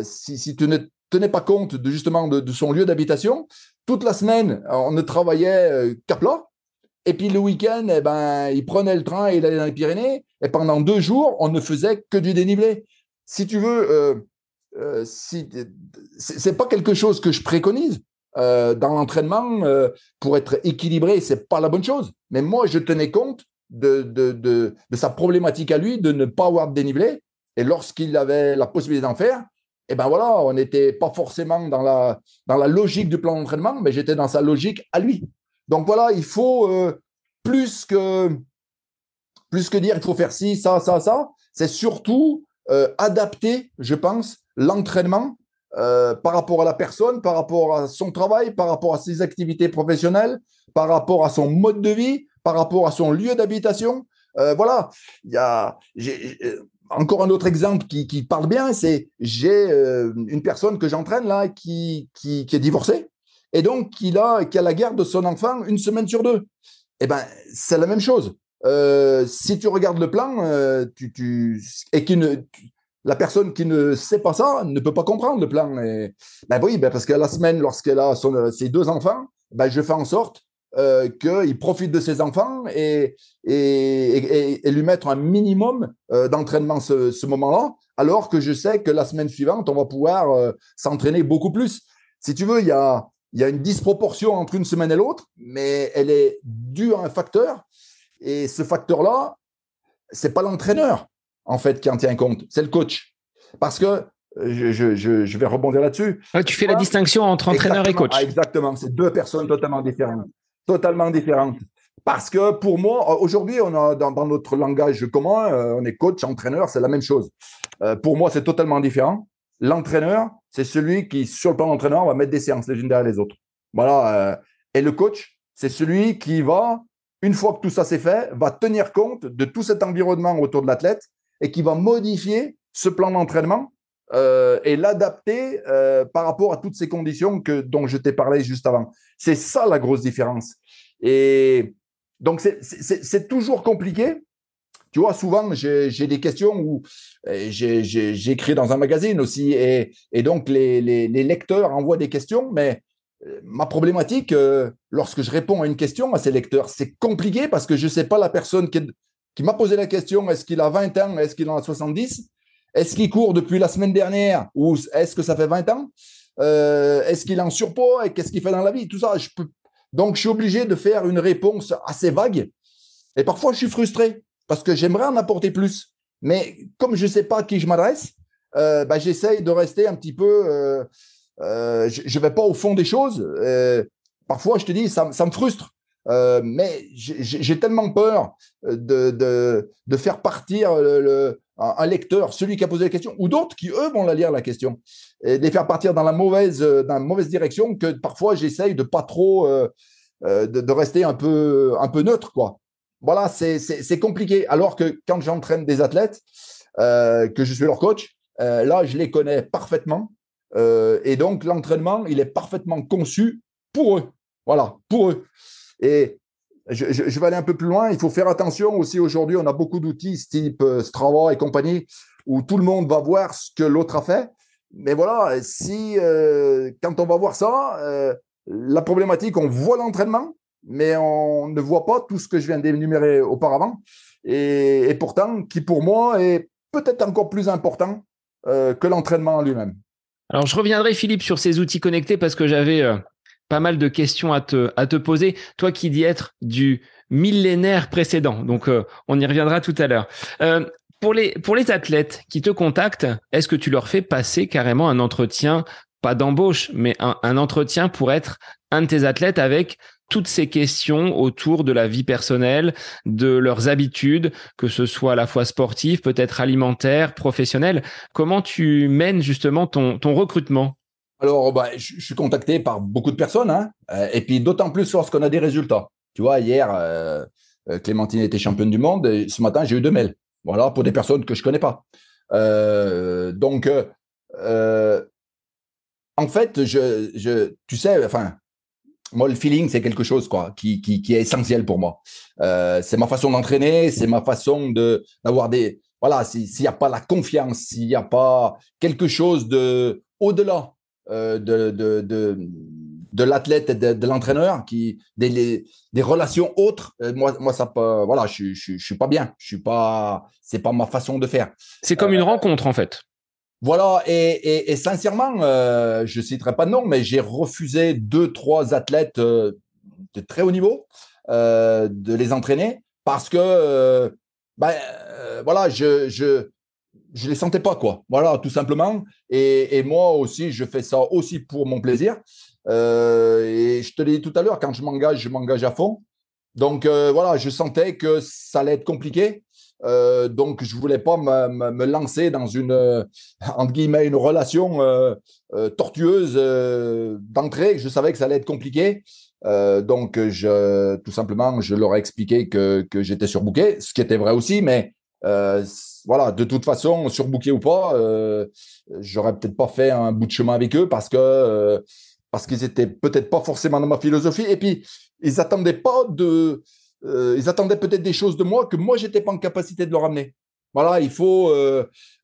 si tu ne tenais pas compte justement de son lieu d'habitation, toute la semaine, on ne travaillait qu'à plat. Et puis le week-end, il prenait le train et il allait dans les Pyrénées. Et pendant 2 jours, on ne faisait que du dénivelé. Si tu veux, c'est pas quelque chose que je préconise dans l'entraînement pour être équilibré. C'est pas la bonne chose. Mais moi, je tenais compte de sa problématique à lui de ne pas avoir de dénivelé. Et lorsqu'il avait la possibilité d'en faire, voilà, on n'était pas forcément dans la logique du plan d'entraînement, mais j'étais dans sa logique à lui. Donc voilà, il faut plus que dire il faut faire ci, ça, c'est surtout adapter, je pense, l'entraînement par rapport à la personne, par rapport à son travail, par rapport à ses activités professionnelles, par rapport à son mode de vie, par rapport à son lieu d'habitation. Voilà, j'ai encore un autre exemple qui parle bien, c'est j'ai une personne que j'entraîne là qui est divorcée et donc qui a la garde de son enfant 1 semaine sur 2. Eh ben, c'est la même chose. Si tu regardes le plan, la personne qui ne sait pas ça ne peut pas comprendre le plan. Et, parce que la semaine, lorsqu'elle a ses 2 enfants, je fais en sorte qu'il profite de ses enfants et lui mettre un minimum d'entraînement ce moment-là, alors que je sais que la semaine suivante, on va pouvoir s'entraîner beaucoup plus. Si tu veux, il y a une disproportion entre une semaine et l'autre, mais elle est due à un facteur. Et ce facteur-là, c'est pas l'entraîneur, en fait, qui en tient compte, c'est le coach. Parce que je vais rebondir là-dessus. Ouais, tu fais la distinction entre entraîneur et coach. Exactement, c'est deux personnes totalement différentes. Totalement différentes. Parce que pour moi, aujourd'hui, on a dans notre langage commun, on est coach, entraîneur, c'est la même chose. Pour moi, c'est totalement différent. L'entraîneur, c'est celui qui, sur le plan d'entraîneur, va mettre des séances les unes derrière les autres. Voilà. Et le coach, c'est celui qui va, une fois que tout ça c'est fait, va tenir compte de tout cet environnement autour de l'athlète et qui va modifier ce plan d'entraînement et l'adapter par rapport à toutes ces conditions dont je t'ai parlé juste avant. C'est ça la grosse différence. Et donc, c'est toujours compliqué. Tu vois, souvent, j'ai des questions où j'ai écrit dans un magazine aussi, et donc les lecteurs envoient des questions, mais ma problématique, lorsque je réponds à une question à ces lecteurs, c'est compliqué parce que je ne sais pas la personne qui m'a posé la question, est-ce qu'il a 20 ans, est-ce qu'il en a 70, est-ce qu'il court depuis la semaine dernière ou est-ce que ça fait 20 ans, est-ce qu'il est en surpoids et qu'est-ce qu'il fait dans la vie, tout ça. Donc, je suis obligé de faire une réponse assez vague et parfois, je suis frustré parce que j'aimerais en apporter plus. Mais comme je ne sais pas à qui je m'adresse, j'essaye de rester un petit peu… je ne vais pas au fond des choses. Parfois, je te dis, ça me frustre. Mais j'ai tellement peur de faire partir un lecteur, celui qui a posé la question, ou d'autres qui, eux, vont la lire, la question, et de les faire partir dans la mauvaise direction, que parfois, j'essaye de pas trop… de rester un peu neutre, quoi. Voilà, c'est compliqué. Alors que quand j'entraîne des athlètes, que je suis leur coach, là, je les connais parfaitement. Et donc, l'entraînement, il est parfaitement conçu pour eux. Voilà, pour eux. Et je vais aller un peu plus loin. Il faut faire attention aussi. Aujourd'hui, on a beaucoup d'outils type Strava et compagnie où tout le monde va voir ce que l'autre a fait. Mais voilà, si quand on va voir ça, la problématique, on voit l'entraînement, mais on ne voit pas tout ce que je viens d'énumérer auparavant. Et pourtant, qui pour moi est peut-être encore plus important que l'entraînement en lui-même. Alors, je reviendrai, Philippe, sur ces outils connectés parce que j'avais pas mal de questions à te poser. Toi qui dis être du millénaire précédent, donc on y reviendra tout à l'heure. Pour les athlètes qui te contactent, est-ce que tu leur fais passer carrément un entretien, pas d'embauche, mais un entretien pour être un de tes athlètes avec toutes ces questions autour de la vie personnelle, de leurs habitudes, que ce soit à la fois sportive, peut-être alimentaire, professionnelle. Comment tu mènes justement ton recrutement? Alors, je suis contacté par beaucoup de personnes, hein, et puis d'autant plus lorsqu'on a des résultats. Tu vois, hier, Clémentine était championne du monde, et ce matin, j'ai eu 2 mails. Voilà, pour des personnes que je ne connais pas. Donc, en fait, tu sais, enfin, moi, le feeling, c'est quelque chose quoi, qui est essentiel pour moi. C'est ma façon d'entraîner, c'est ma façon d'avoir des… Voilà, s'il n'y a pas la confiance, s'il n'y a pas quelque chose au-delà de l'athlète et de l'entraîneur, des relations autres, moi ça peut… Voilà, je suis pas bien. C'est pas ma façon de faire. C'est comme une rencontre, en fait. Voilà, et sincèrement, je ne citerai pas de nom, mais j'ai refusé 2, 3 athlètes de très haut niveau de les entraîner parce que voilà, je les sentais pas, quoi. Voilà, tout simplement. Et moi aussi, je fais ça aussi pour mon plaisir. Et je te l'ai dit tout à l'heure, quand je m'engage à fond. Donc voilà, je sentais que ça allait être compliqué. Donc, je ne voulais pas me lancer dans entre guillemets, une relation tortueuse d'entrée. Je savais que ça allait être compliqué. Donc, tout simplement, je leur ai expliqué que j'étais surbooké, ce qui était vrai aussi, mais voilà, de toute façon, surbooké ou pas, j'aurais peut-être pas fait un bout de chemin avec eux parce qu'ils étaient peut-être pas forcément dans ma philosophie. Et puis, ils attendaient pas ils attendaient peut-être des choses de moi que moi, j'étais pas en capacité de leur amener. Voilà, il faut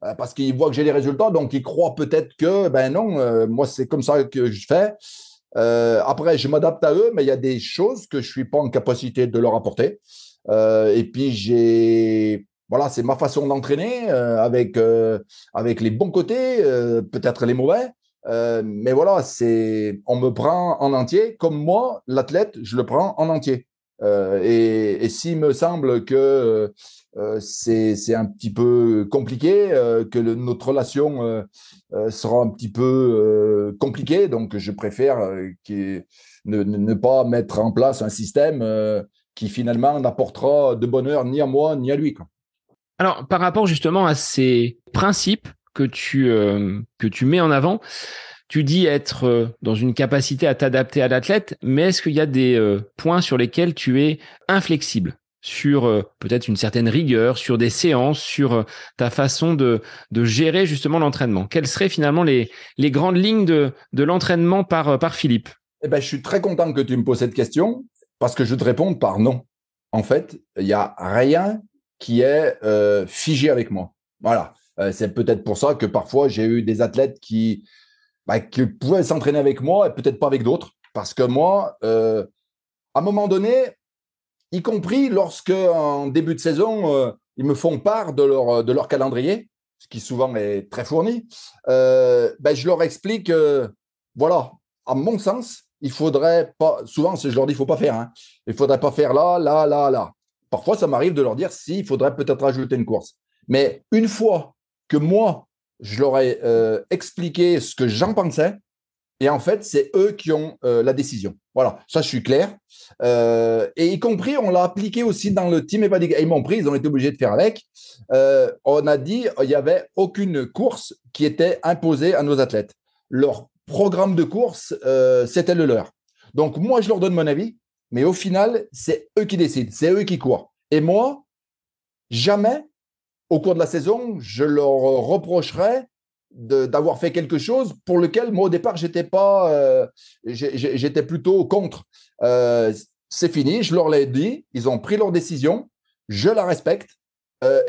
parce qu'ils voient que j'ai les résultats, donc ils croient peut-être que ben non, moi c'est comme ça que je fais. Après, je m'adapte à eux, mais il y a des choses que je suis pas en capacité de leur apporter. Et puis voilà, c'est ma façon d'entraîner avec les bons côtés, peut-être les mauvais. Mais voilà, on me prend en entier, comme moi, l'athlète, je le prends en entier. Et s'il me semble que c'est un petit peu compliqué, que notre relation sera un petit peu compliquée, donc je préfère ne pas mettre en place un système qui finalement n'apportera de bonheur ni à moi ni à lui, quoi. Alors, par rapport justement à ces principes que tu mets en avant, tu dis être dans une capacité à t'adapter à l'athlète, mais est-ce qu'il y a des points sur lesquels tu es inflexible? Sur peut-être une certaine rigueur, sur des séances, sur ta façon de gérer justement l'entraînement. Quelles seraient finalement les grandes lignes de l'entraînement par Philippe? Eh ben, je suis très content que tu me poses cette question parce que je te réponds par non. En fait, il n'y a rien qui est figé avec moi. Voilà. C'est peut-être pour ça que parfois j'ai eu des athlètes qui pouvaient s'entraîner avec moi et peut-être pas avec d'autres. Parce que moi, à un moment donné, y compris lorsque en début de saison, ils me font part de leur calendrier, ce qui souvent est très fourni, je leur explique, voilà, à mon sens, il faudrait pas, souvent je leur dis, il faut pas faire, hein, il faudrait pas faire là, là, là, là. Parfois, ça m'arrive de leur dire si, il faudrait peut-être rajouter une course. Mais une fois que moi, je leur ai expliqué ce que j'en pensais, et en fait, c'est eux qui ont la décision. Voilà, ça, je suis clair. Et y compris, on l'a appliqué aussi dans le team Evadig. Ils m'ont pris, ils ont été obligés de faire avec. On a dit il n'y avait aucune course qui était imposée à nos athlètes. Leur programme de course, c'était le leur. Donc, moi, je leur donne mon avis, mais au final, c'est eux qui décident, c'est eux qui courent. Et moi, jamais, au cours de la saison, je leur reprocherai d'avoir fait quelque chose pour lequel moi au départ j'étais plutôt contre. C'est fini, je leur l'ai dit, ils ont pris leur décision, je la respecte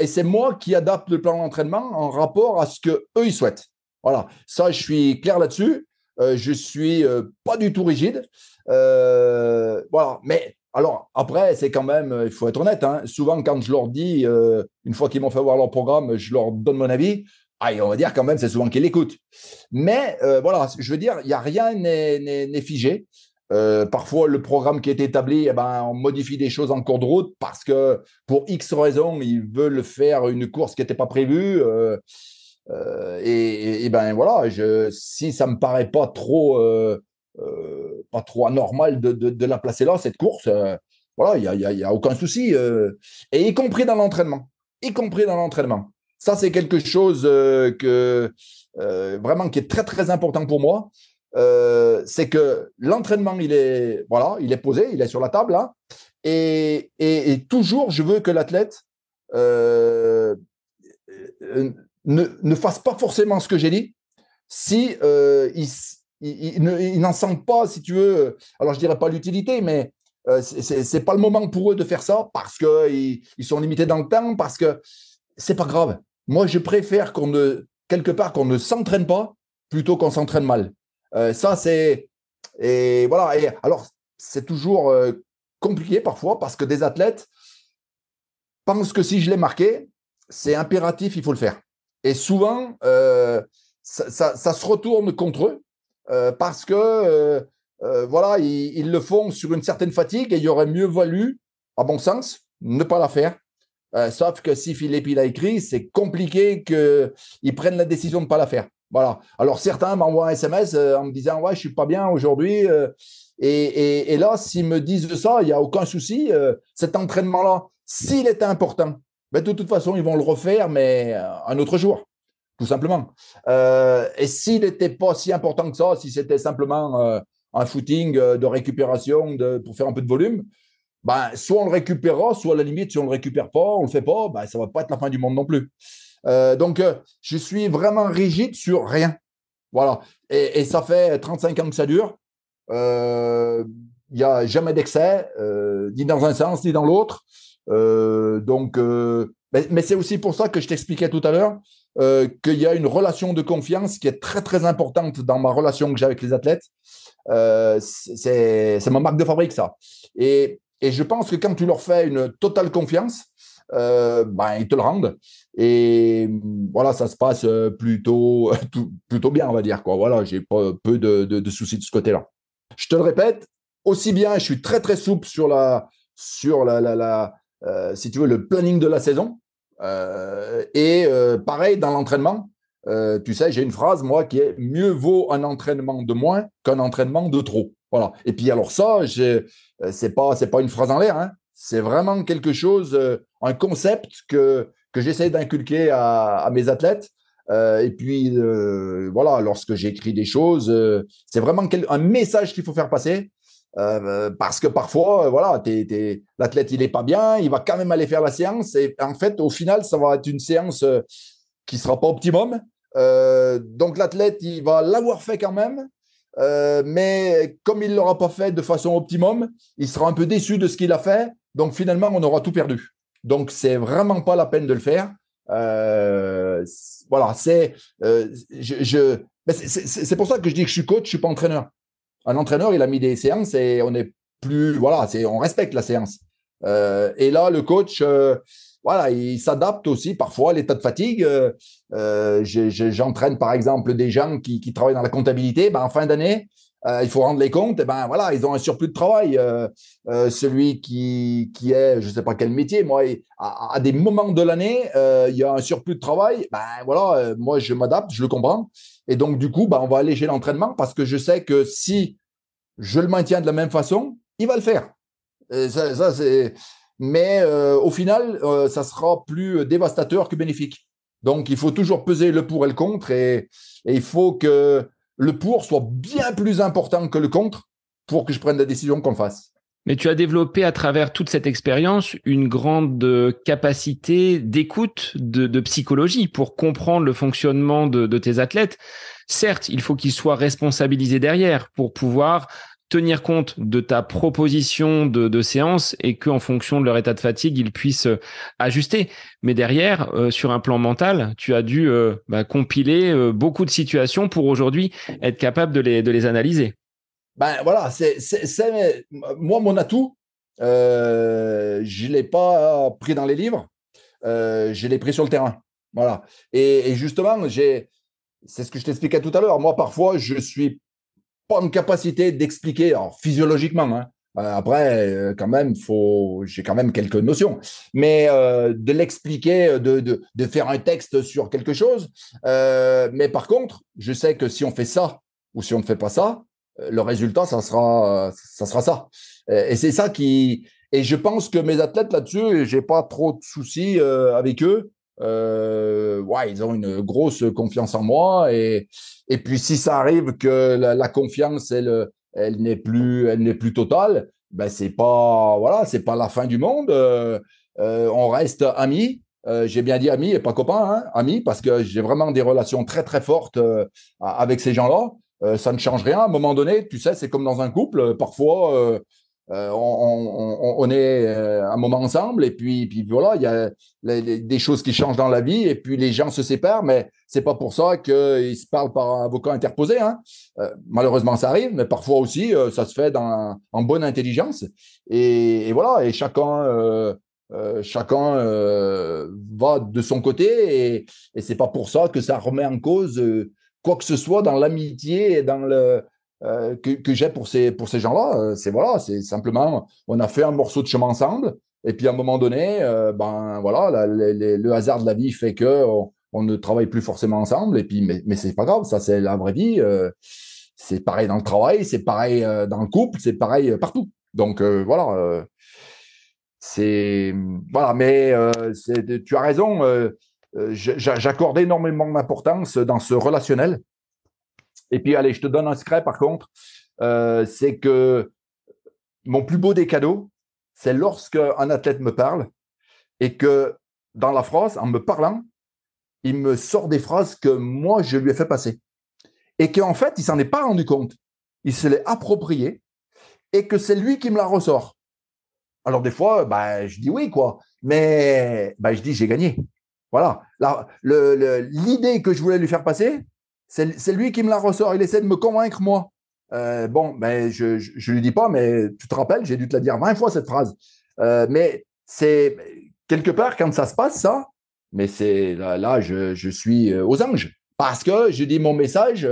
et c'est moi qui adapte le plan d'entraînement en rapport à ce que eux ils souhaitent. Voilà, ça je suis clair là-dessus. Je suis pas du tout rigide. Voilà, mais alors après c'est quand même, il faut être honnête, hein, souvent quand je leur dis une fois qu'ils m'ont fait voir leur programme, je leur donne mon avis. Ah, on va dire quand même, c'est souvent qu'ils l'écoutent. Mais voilà, je veux dire, il n'y a rien n'est figé. Parfois, le programme qui est établi, eh ben, on modifie des choses en cours de route parce que pour X raisons, ils veulent faire une course qui n'était pas prévue. Et ben voilà, si ça me paraît pas trop anormal de la placer là, cette course, voilà, y a aucun souci. Et y compris dans l'entraînement. Y compris dans l'entraînement. Ça, c'est quelque chose vraiment qui est très, très important pour moi. C'est que l'entraînement, voilà, il est posé, il est sur la table, là. Et toujours, je veux que l'athlète ne fasse pas forcément ce que j'ai dit si il n'en sent pas, si tu veux, alors je dirais pas l'utilité, mais c'est pas le moment pour eux de faire ça parce qu'ils sont limités dans le temps, parce que c'est pas grave. Moi, je préfère quelque part, qu'on ne s'entraîne pas plutôt qu'on s'entraîne mal. Ça, c'est. Et voilà. Et alors, c'est toujours compliqué parfois parce que des athlètes pensent que si je l'ai marqué, c'est impératif, il faut le faire. Et souvent, ça se retourne contre eux parce que voilà, ils le font sur une certaine fatigue et il y aurait mieux valu, à bon sens, ne pas la faire. Sauf que si Philippe il a écrit, c'est compliqué qu'ils prennent la décision de ne pas la faire. Voilà. Alors certains m'envoient un SMS en me disant ouais, je suis pas bien aujourd'hui. Et là, s'ils me disent ça, il n'y a aucun souci. Cet entraînement-là, s'il était important, ben, de toute façon, ils vont le refaire, mais un autre jour, tout simplement. Et s'il n'était pas si important que ça, si c'était simplement un footing de récupération pour faire un peu de volume, ben, soit on le récupérera, soit à la limite, si on ne le récupère pas, on ne le fait pas, ben, ça ne va pas être la fin du monde non plus. Donc, je suis vraiment rigide sur rien. Voilà. Et ça fait 35 ans que ça dure. Il n'y a jamais d'excès, ni dans un sens, ni dans l'autre. Mais c'est aussi pour ça que je t'expliquais tout à l'heure qu'il y a une relation de confiance qui est très, très importante dans ma relation que j'ai avec les athlètes. C'est ma marque de fabrique, ça. Et je pense que quand tu leur fais une totale confiance, ils te le rendent. Et voilà, ça se passe plutôt bien, on va dire, quoi. Voilà, j'ai pas peu de soucis de ce côté-là. Je te le répète, aussi bien, je suis très, très souple sur si tu veux, le planning de la saison. Pareil, dans l'entraînement, tu sais, j'ai une phrase, moi, qui est mieux vaut un entraînement de moins qu'un entraînement de trop. Voilà. Et puis, alors ça, c'est pas une phrase en l'air, hein. C'est vraiment quelque chose, un concept que j'essaie d'inculquer à mes athlètes. Et puis, voilà, lorsque j'écris des choses, c'est vraiment un message qu'il faut faire passer. Parce que parfois, voilà, l'athlète, il est pas bien, il va quand même aller faire la séance. Et en fait, au final, ça va être une séance qui sera pas optimum. Donc, l'athlète, il va l'avoir fait quand même. Mais comme il ne l'aura pas fait de façon optimum, il sera un peu déçu de ce qu'il a fait. Donc, finalement, on aura tout perdu. Donc, c'est vraiment pas la peine de le faire. Voilà, c'est pour ça que je dis que je suis coach, je suis pas entraîneur. Un entraîneur, il a mis des séances et on est plus, voilà, on respecte la séance. Et là, le coach, voilà, il s'adapte aussi parfois à l'état de fatigue. J'entraîne par exemple des gens qui travaillent dans la comptabilité. Ben, en fin d'année, il faut rendre les comptes. Et ben voilà, ils ont un surplus de travail. Celui qui est, je sais pas quel métier, moi, à des moments de l'année, il y a un surplus de travail. Ben voilà, moi je m'adapte, je le comprends. Et donc du coup, ben, on va alléger l'entraînement parce que je sais que si je le maintiens de la même façon, il va le faire. Mais au final, ça sera plus dévastateur que bénéfique. Donc, il faut toujours peser le pour et le contre et il faut que le pour soit bien plus important que le contre pour que je prenne la décision qu'on fasse. Mais tu as développé à travers toute cette expérience une grande capacité d'écoute, de psychologie pour comprendre le fonctionnement de tes athlètes. Certes, il faut qu'ils soient responsabilisés derrière pour pouvoir tenir compte de ta proposition de séance et qu'en fonction de leur état de fatigue, ils puissent ajuster. Mais derrière, sur un plan mental, tu as dû compiler beaucoup de situations pour aujourd'hui être capable de les analyser. Ben voilà, moi, mon atout, je ne l'ai pas pris dans les livres, je l'ai pris sur le terrain. Voilà. Et justement, c'est ce que je t'expliquais tout à l'heure. Moi, parfois, je suis pas en capacité d'expliquer, alors, physiologiquement, hein. Après, quand même, j'ai quand même quelques notions, mais de l'expliquer, de faire un texte sur quelque chose. Mais par contre, je sais que si on fait ça ou si on ne fait pas ça, le résultat, ça sera ça. Et c'est ça et je pense que mes athlètes là-dessus, j'ai pas trop de soucis avec eux. Ouais, ils ont une grosse confiance en moi et puis si ça arrive que la confiance elle n'est plus totale, ben c'est pas la fin du monde. On reste amis. J'ai bien dit amis et pas copains, hein, amis parce que j'ai vraiment des relations très très fortes avec ces gens-là. Ça ne change rien. À un moment donné, tu sais, c'est comme dans un couple. Parfois, on est un moment ensemble et puis voilà, il y a des choses qui changent dans la vie et puis les gens se séparent, mais c'est pas pour ça qu'ils se parlent par un avocat interposé, hein. Malheureusement, ça arrive, mais parfois aussi, ça se fait en bonne intelligence et voilà, et chacun va de son côté et c'est pas pour ça que ça remet en cause quoi que ce soit dans l'amitié et dans que j'ai pour ces gens-là. C'est simplement, on a fait un morceau de chemin ensemble. Et puis à un moment donné, ben voilà, le hasard de la vie fait que on ne travaille plus forcément ensemble. Et puis, mais c'est pas grave, ça c'est la vraie vie. C'est pareil dans le travail, c'est pareil dans le couple, c'est pareil partout. Donc voilà, c'est voilà. Mais tu as raison. J'accorde énormément d'importance dans ce relationnel. Et puis, allez, je te donne un secret, par contre, c'est que mon plus beau des cadeaux, c'est lorsque un athlète me parle et que dans la phrase, en me parlant, il me sort des phrases que moi, je lui ai fait passer. Et qu'en fait, il s'en est pas rendu compte. Il se l'est approprié et que c'est lui qui me la ressort. Alors, des fois, bah, je dis oui, quoi. Mais bah, je dis, j'ai gagné. Voilà. L'idée que je voulais lui faire passer, c'est lui qui me la ressort. Il essaie de me convaincre, moi. Bon, ben, je lui dis pas, mais tu te rappelles, j'ai dû te la dire 20 fois, cette phrase. Mais c'est quelque part, quand ça se passe, ça, mais c'est là je suis aux anges. Parce que je dis mon message,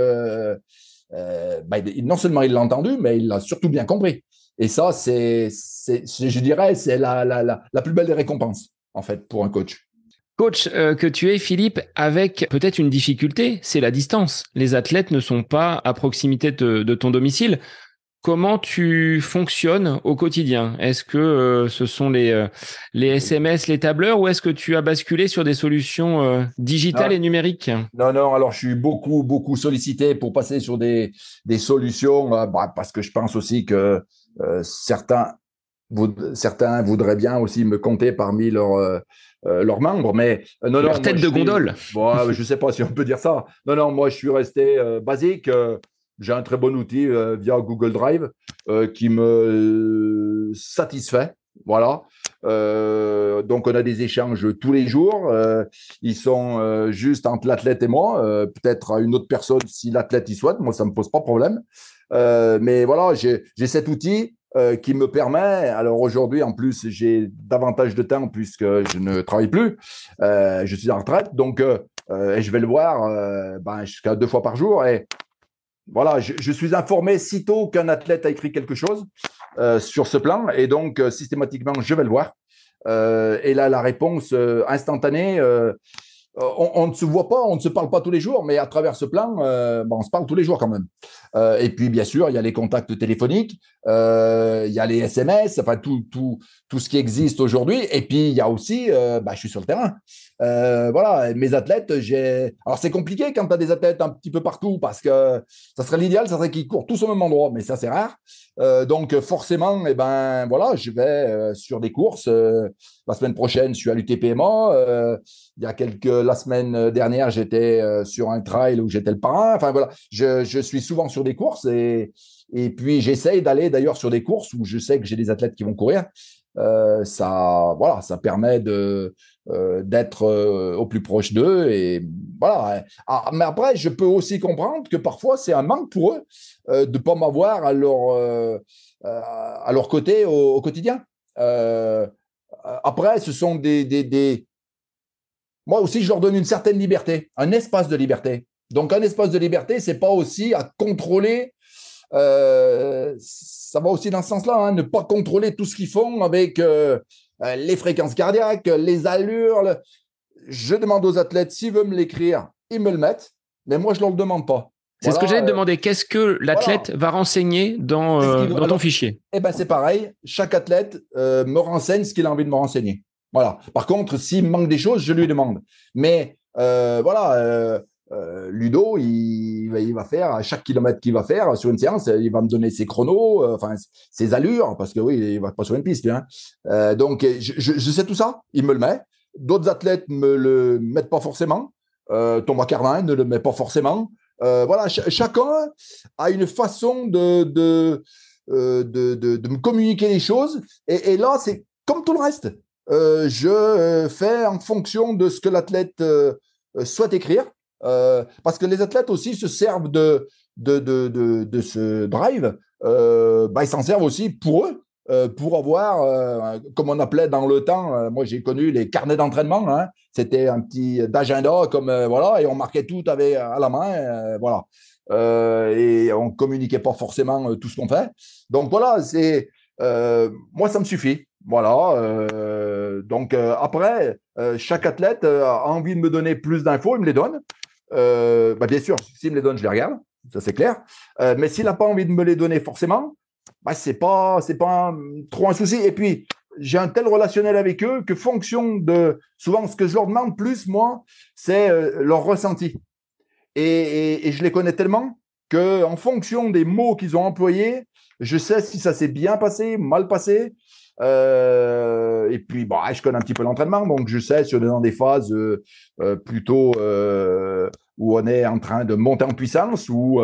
ben, non seulement il l'a entendu, mais il l'a surtout bien compris. Et ça, je dirais, c'est la plus belle des récompenses, en fait, pour un coach. Coach que tu es, Philippe, avec peut-être une difficulté, c'est la distance. Les athlètes ne sont pas à proximité de ton domicile. Comment tu fonctionnes au quotidien? Est-ce que ce sont les SMS, les tableurs, ou est-ce que tu as basculé sur des solutions digitales et Non, numériques? non, alors je suis beaucoup sollicité pour passer sur des solutions, parce que je pense aussi que certains voudraient bien aussi me compter parmi leurs membres, mais Leur non, moi tête je de suis, gondole. bon, je sais pas si on peut dire ça. Non, moi je suis resté basique. J'ai un très bon outil via Google Drive qui me satisfait. Voilà. Donc on a des échanges tous les jours. Ils sont juste entre l'athlète et moi, peut-être à une autre personne si l'athlète y souhaite. Moi, ça me pose pas de problème. Mais voilà, j'ai cet outil qui me permet, alors aujourd'hui en plus j'ai davantage de temps puisque je ne travaille plus, je suis en retraite, donc et je vais le voir jusqu'à 2 fois par jour, et voilà, je suis informé sitôt qu'un athlète a écrit quelque chose sur ce plan, et donc systématiquement je vais le voir, et là la réponse instantanée, on ne se voit pas, on ne se parle pas tous les jours, mais à travers ce plan, on se parle tous les jours quand même. Et puis, bien sûr, il y a les contacts téléphoniques, il y a les SMS, enfin, tout ce qui existe aujourd'hui. Et puis, il y a aussi, je suis sur le terrain. Voilà, mes athlètes, Alors, c'est compliqué quand tu as des athlètes un petit peu partout, parce que ça serait l'idéal, ça serait qu'ils courent tous au même endroit, mais ça, c'est rare. Donc, forcément, voilà, je vais sur des courses. La semaine prochaine, je suis à l'UTPMA. La semaine dernière, j'étais sur un trail où j'étais le parrain. Enfin voilà, je suis souvent sur des courses, et puis j'essaye d'aller d'ailleurs sur des courses où je sais que j'ai des athlètes qui vont courir. Ça permet d'être au plus proche d'eux, et voilà. Mais après, je peux aussi comprendre que parfois c'est un manque pour eux de pas m'avoir à leur côté au quotidien. Après, ce sont moi aussi, je leur donne une certaine liberté, un espace de liberté. Donc, un espace de liberté, c'est pas aussi à contrôler. Ça va aussi dans ce sens-là, hein, ne pas contrôler tout ce qu'ils font avec les fréquences cardiaques, les allures. Je demande aux athlètes s'ils veulent me l'écrire, ils me le mettent, mais moi, je leur le demande pas. C'est ce que Voilà, j'allais te demander. Qu'est-ce que l'athlète voilà. va renseigner C'est ce dans ton Alors, fichier? c'est pareil. Chaque athlète me renseigne ce qu'il a envie de me renseigner. Voilà. Par contre, s'il me manque des choses, je lui demande. Mais Ludo, il va faire à chaque kilomètre qu'il va faire sur une séance, il va me donner ses chronos, ses allures, parce que oui, il va pas sur une piste, lui, hein. Donc, je sais tout ça. Il me le met. D'autres athlètes me le mettent pas forcément. Thomas Carlin ne le met pas forcément. Voilà, chacun a une façon de me communiquer les choses. Et là, c'est comme tout le reste. Je fais en fonction de ce que l'athlète souhaite écrire. Parce que les athlètes aussi se servent de ce drive. Ils s'en servent aussi pour eux. Pour avoir, comme on appelait dans le temps, moi j'ai connu les carnets d'entraînement, hein. C'était un petit agenda comme voilà, et on marquait tout à la main, voilà. Et on communiquait pas forcément tout ce qu'on fait. Donc voilà, moi ça me suffit. Voilà. Donc après, chaque athlète a envie de me donner plus d'infos, il me les donne. Bien sûr, s'il me les donne, je les regarde, ça c'est clair. Mais s'il n'a pas envie de me les donner forcément, c'est pas trop un souci. Et puis, j'ai un tel relationnel avec eux que fonction de souvent ce que je leur demande plus, moi, c'est leur ressenti. Et je les connais tellement que en fonction des mots qu'ils ont employés, je sais si ça s'est bien passé, mal passé. Et puis, je connais un petit peu l'entraînement, donc je sais si on est dans des phases plutôt où on est en train de monter en puissance, ou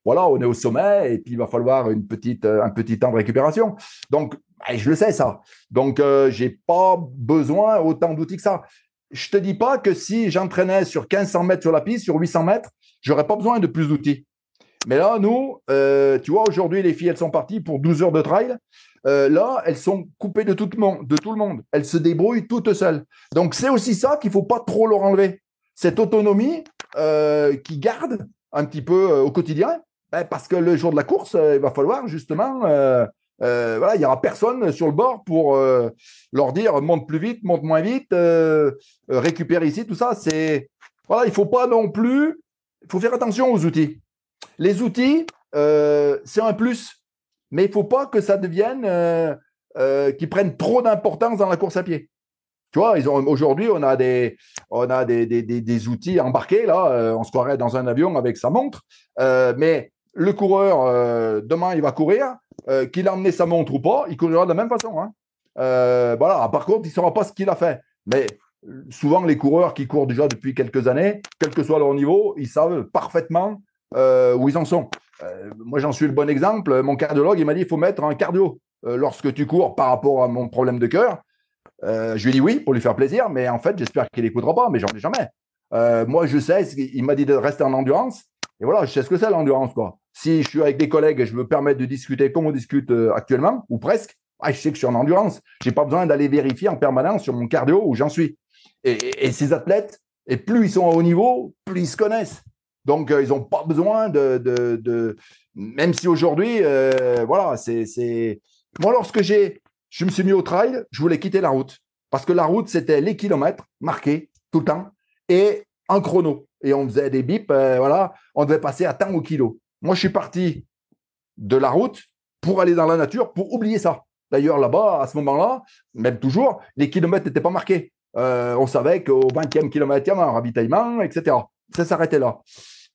voilà, on est au sommet, et puis il va falloir un petit temps de récupération. Donc, je le sais ça. Donc, j'ai pas besoin autant d'outils que ça. Je te dis pas que si j'entraînais sur 1500 mètres sur la piste, sur 800 mètres, j'aurais pas besoin de plus d'outils. Mais là, nous, tu vois, aujourd'hui, les filles, elles sont parties pour 12 heures de trail. Là, elles sont coupées de tout le monde. Elles se débrouillent toutes seules. Donc, c'est aussi ça qu'il ne faut pas trop leur enlever. Cette autonomie qu'ils gardent un petit peu au quotidien. Parce que le jour de la course, il va falloir justement Voilà, il n'y aura personne sur le bord pour leur dire monte plus vite, monte moins vite, récupère ici, tout ça. Voilà, il faut pas non plus. Il faut faire attention aux outils. Les outils, c'est un plus, mais il faut pas que ça devienne qu'ils prennent trop d'importance dans la course à pied. Tu vois, aujourd'hui, on a des outils embarqués, là, on se croirait dans un avion avec sa montre, mais le coureur, demain, il va courir, qu'il a emmené sa montre ou pas, il courira de la même façon. Hein. Voilà. Par contre, il ne saura pas ce qu'il a fait. Mais souvent, les coureurs qui courent déjà depuis quelques années, quel que soit leur niveau, ils savent parfaitement où ils en sont. Moi, j'en suis le bon exemple. Mon cardiologue, il m'a dit, il faut mettre un cardio lorsque tu cours par rapport à mon problème de cœur. Je lui ai dit oui pour lui faire plaisir, mais en fait, j'espère qu'il n'écoutera pas, mais j'en ai jamais. Moi, je sais, il m'a dit de rester en endurance, et voilà, je sais ce que c'est l'endurance, quoi. Si je suis avec des collègues et je me permets de discuter comme on discute actuellement, ou presque, je sais que je suis en endurance. Je n'ai pas besoin d'aller vérifier en permanence sur mon cardio où j'en suis. Et ces athlètes, et plus ils sont à haut niveau, plus ils se connaissent. Donc, ils n'ont pas besoin même si aujourd'hui, voilà, c'est. Moi, je me suis mis au trail, je voulais quitter la route. Parce que la route, c'était les kilomètres marqués tout le temps et un chrono. Et on faisait des bips, voilà, on devait passer à temps au kilo. Moi, je suis parti de la route pour aller dans la nature, pour oublier ça. D'ailleurs, là-bas, à ce moment-là, même toujours, les kilomètres n'étaient pas marqués. On savait qu'au 20e kilomètre, il y avait un ravitaillement, etc. Ça s'arrêtait là.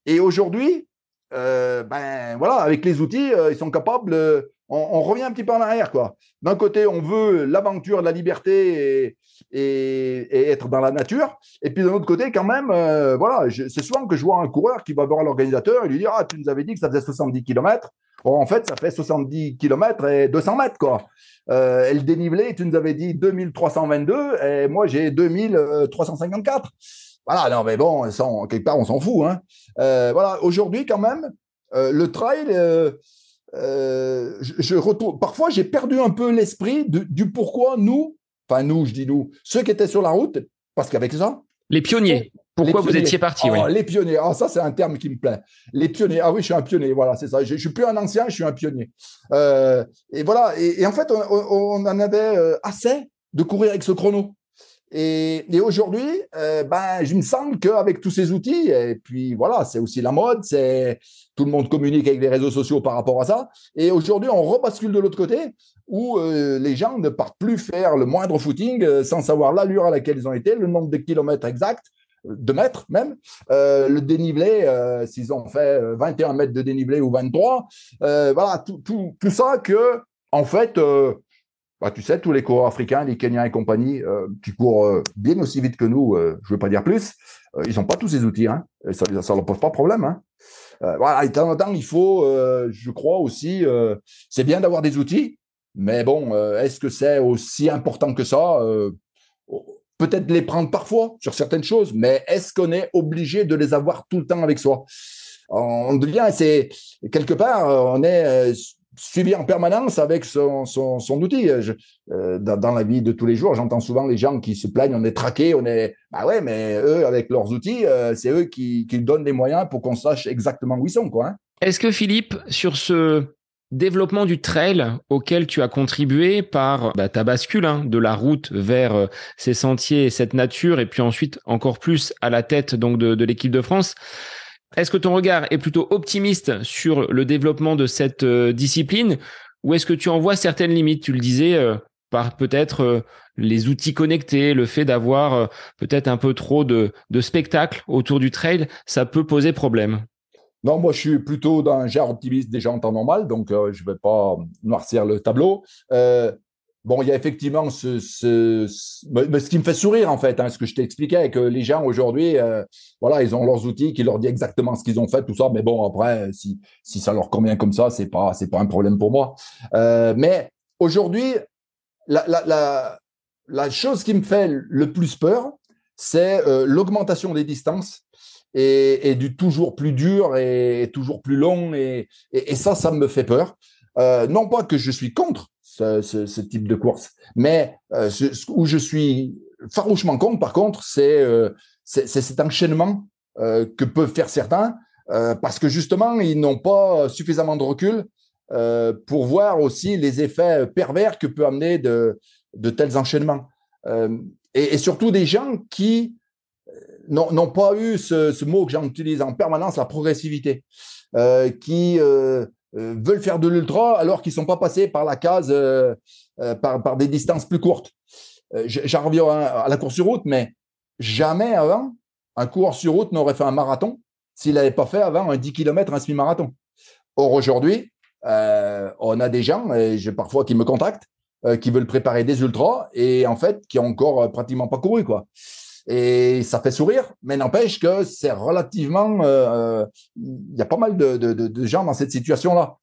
Et aujourd'hui, voilà, avec les outils, ils sont capables. On revient un petit peu en arrière, quoi. D'un côté, on veut l'aventure, la liberté et être dans la nature. Et puis d'un autre côté, quand même, voilà, c'est souvent que je vois un coureur qui va voir l'organisateur et lui dire ah, tu nous avais dit que ça faisait 70 km. Bon, en fait, ça fait 70 km et 200 mètres, quoi. Et le dénivelé, tu nous avais dit 2322 et moi, j'ai 2354. Voilà, non, mais bon, quelque part, on s'en fout. Hein. Voilà, aujourd'hui, quand même, le trail, je retourne. Parfois, j'ai perdu un peu l'esprit du pourquoi nous, je dis nous, ceux qui étaient sur la route, parce qu'avec ça. Les pionniers. Pourquoi vous étiez partis? Oui. Les pionniers. Ah, ça, c'est un terme qui me plaît. Les pionniers. Ah oui, je suis un pionnier. Voilà, c'est ça. Je ne suis plus un ancien, je suis un pionnier. Et voilà. Et en fait, on en avait assez de courir avec ce chrono. Et aujourd'hui, je me sens qu'avec tous ces outils, et puis voilà, c'est aussi la mode, tout le monde communique avec les réseaux sociaux par rapport à ça. Et aujourd'hui, on rebascule de l'autre côté où les gens ne partent plus faire le moindre footing sans savoir l'allure à laquelle ils ont été, le nombre de kilomètres exacts, de mètres même, le dénivelé, s'ils ont fait 21 mètres de dénivelé ou 23. Voilà, tout ça que, en fait, tu sais, tous les coureurs africains, les Kenyans et compagnie, qui courent bien aussi vite que nous, je ne veux pas dire plus, ils n'ont pas tous ces outils. Hein, et ça ne leur pose pas de problème. Hein. Voilà, et de temps en temps, il faut, je crois aussi, c'est bien d'avoir des outils, mais bon, est-ce que c'est aussi important que ça peut-être les prendre parfois sur certaines choses, mais est-ce qu'on est obligé de les avoir tout le temps avec soi? On devient, c'est quelque part, on est suivi en permanence avec son outil. Dans la vie de tous les jours, j'entends souvent les gens qui se plaignent, on est traqué, bah ouais, mais eux, avec leurs outils, c'est eux qui donnent les moyens pour qu'on sache exactement où ils sont, quoi. Hein. Est-ce que Philippe, sur ce développement du trail auquel tu as contribué par ta bascule de la route vers ces sentiers et cette nature, et puis ensuite encore plus à la tête donc de l'équipe de France, est-ce que ton regard est plutôt optimiste sur le développement de cette discipline, ou est-ce que tu en vois certaines limites? Tu le disais, par peut-être les outils connectés, le fait d'avoir peut-être un peu trop de spectacles autour du trail, ça peut poser problème. Non, moi, je suis plutôt d'un genre optimiste déjà en temps normal, donc je ne vais pas noircir le tableau. Bon, il y a effectivement ce qui me fait sourire, en fait, ce que je t'expliquais, que les gens aujourd'hui, voilà, ils ont leurs outils qui leur disent exactement ce qu'ils ont fait, tout ça. Mais bon, après, si ça leur convient comme ça, c'est pas un problème pour moi. Mais aujourd'hui, la chose qui me fait le plus peur, c'est l'augmentation des distances et du toujours plus dur et toujours plus long. Et ça me fait peur. Non pas que je suis contre ce type de course, mais où je suis farouchement contre, par contre, c'est cet enchaînement que peuvent faire certains parce que justement, ils n'ont pas suffisamment de recul pour voir aussi les effets pervers que peut amener de tels enchaînements. Et surtout des gens qui n'ont pas eu ce mot que j'utilise en permanence, la progressivité, qui veulent faire de l'ultra alors qu'ils ne sont pas passés par la case par des distances plus courtes. J'en reviens à la course sur route, mais jamais avant, un coureur sur route n'aurait fait un marathon s'il n'avait pas fait avant un 10 km, un semi-marathon. Or, aujourd'hui, on a des gens, et parfois qui me contactent, qui veulent préparer des ultras et en fait, qui n'ont encore pratiquement pas couru, quoi. Et ça fait sourire, mais n'empêche que c'est relativement... Il y a pas mal de gens dans cette situation-là.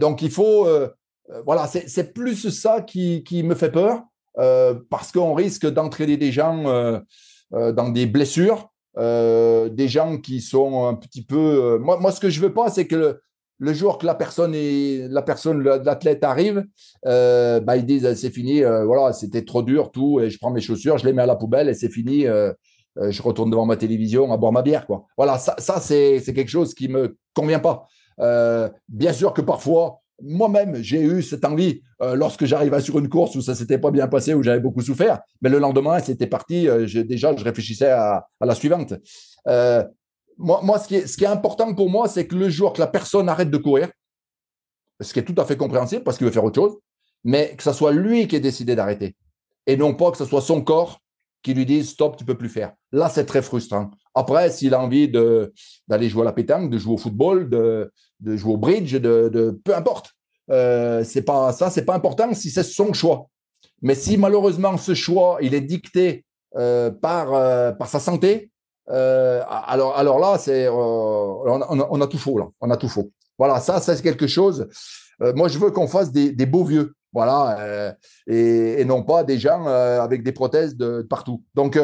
Donc, il faut... voilà, c'est plus ça qui me fait peur, parce qu'on risque d'entraîner des gens dans des blessures, des gens qui sont un petit peu... moi, ce que je veux pas, c'est que le jour que l'athlète arrive, ils disent c'est fini, voilà, c'était trop dur, tout, et je prends mes chaussures, je les mets à la poubelle et c'est fini. Je retourne devant ma télévision à boire ma bière, quoi. Voilà, ça c'est quelque chose qui me convient pas. Bien sûr que parfois, moi-même, j'ai eu cette envie lorsque j'arrivais sur une course où ça s'était pas bien passé, où j'avais beaucoup souffert, mais le lendemain, c'était parti. Déjà, je réfléchissais à la suivante. Moi, ce qui est important pour moi, c'est que le jour que la personne arrête de courir, ce qui est tout à fait compréhensible parce qu'il veut faire autre chose, mais que ce soit lui qui ait décidé d'arrêter et non pas que ce soit son corps qui lui dise stop, tu peux plus faire. Là, c'est très frustrant. Après, s'il a envie d'aller jouer à la pétanque, de jouer au football, de jouer au bridge, peu importe. C'est pas important si c'est son choix. Mais si malheureusement ce choix il est dicté par sa santé, alors là, on a tout faux là. On a tout faux. Voilà, ça c'est quelque chose. Moi, je veux qu'on fasse des beaux vieux. Voilà, et non pas des gens avec des prothèses de partout. Donc,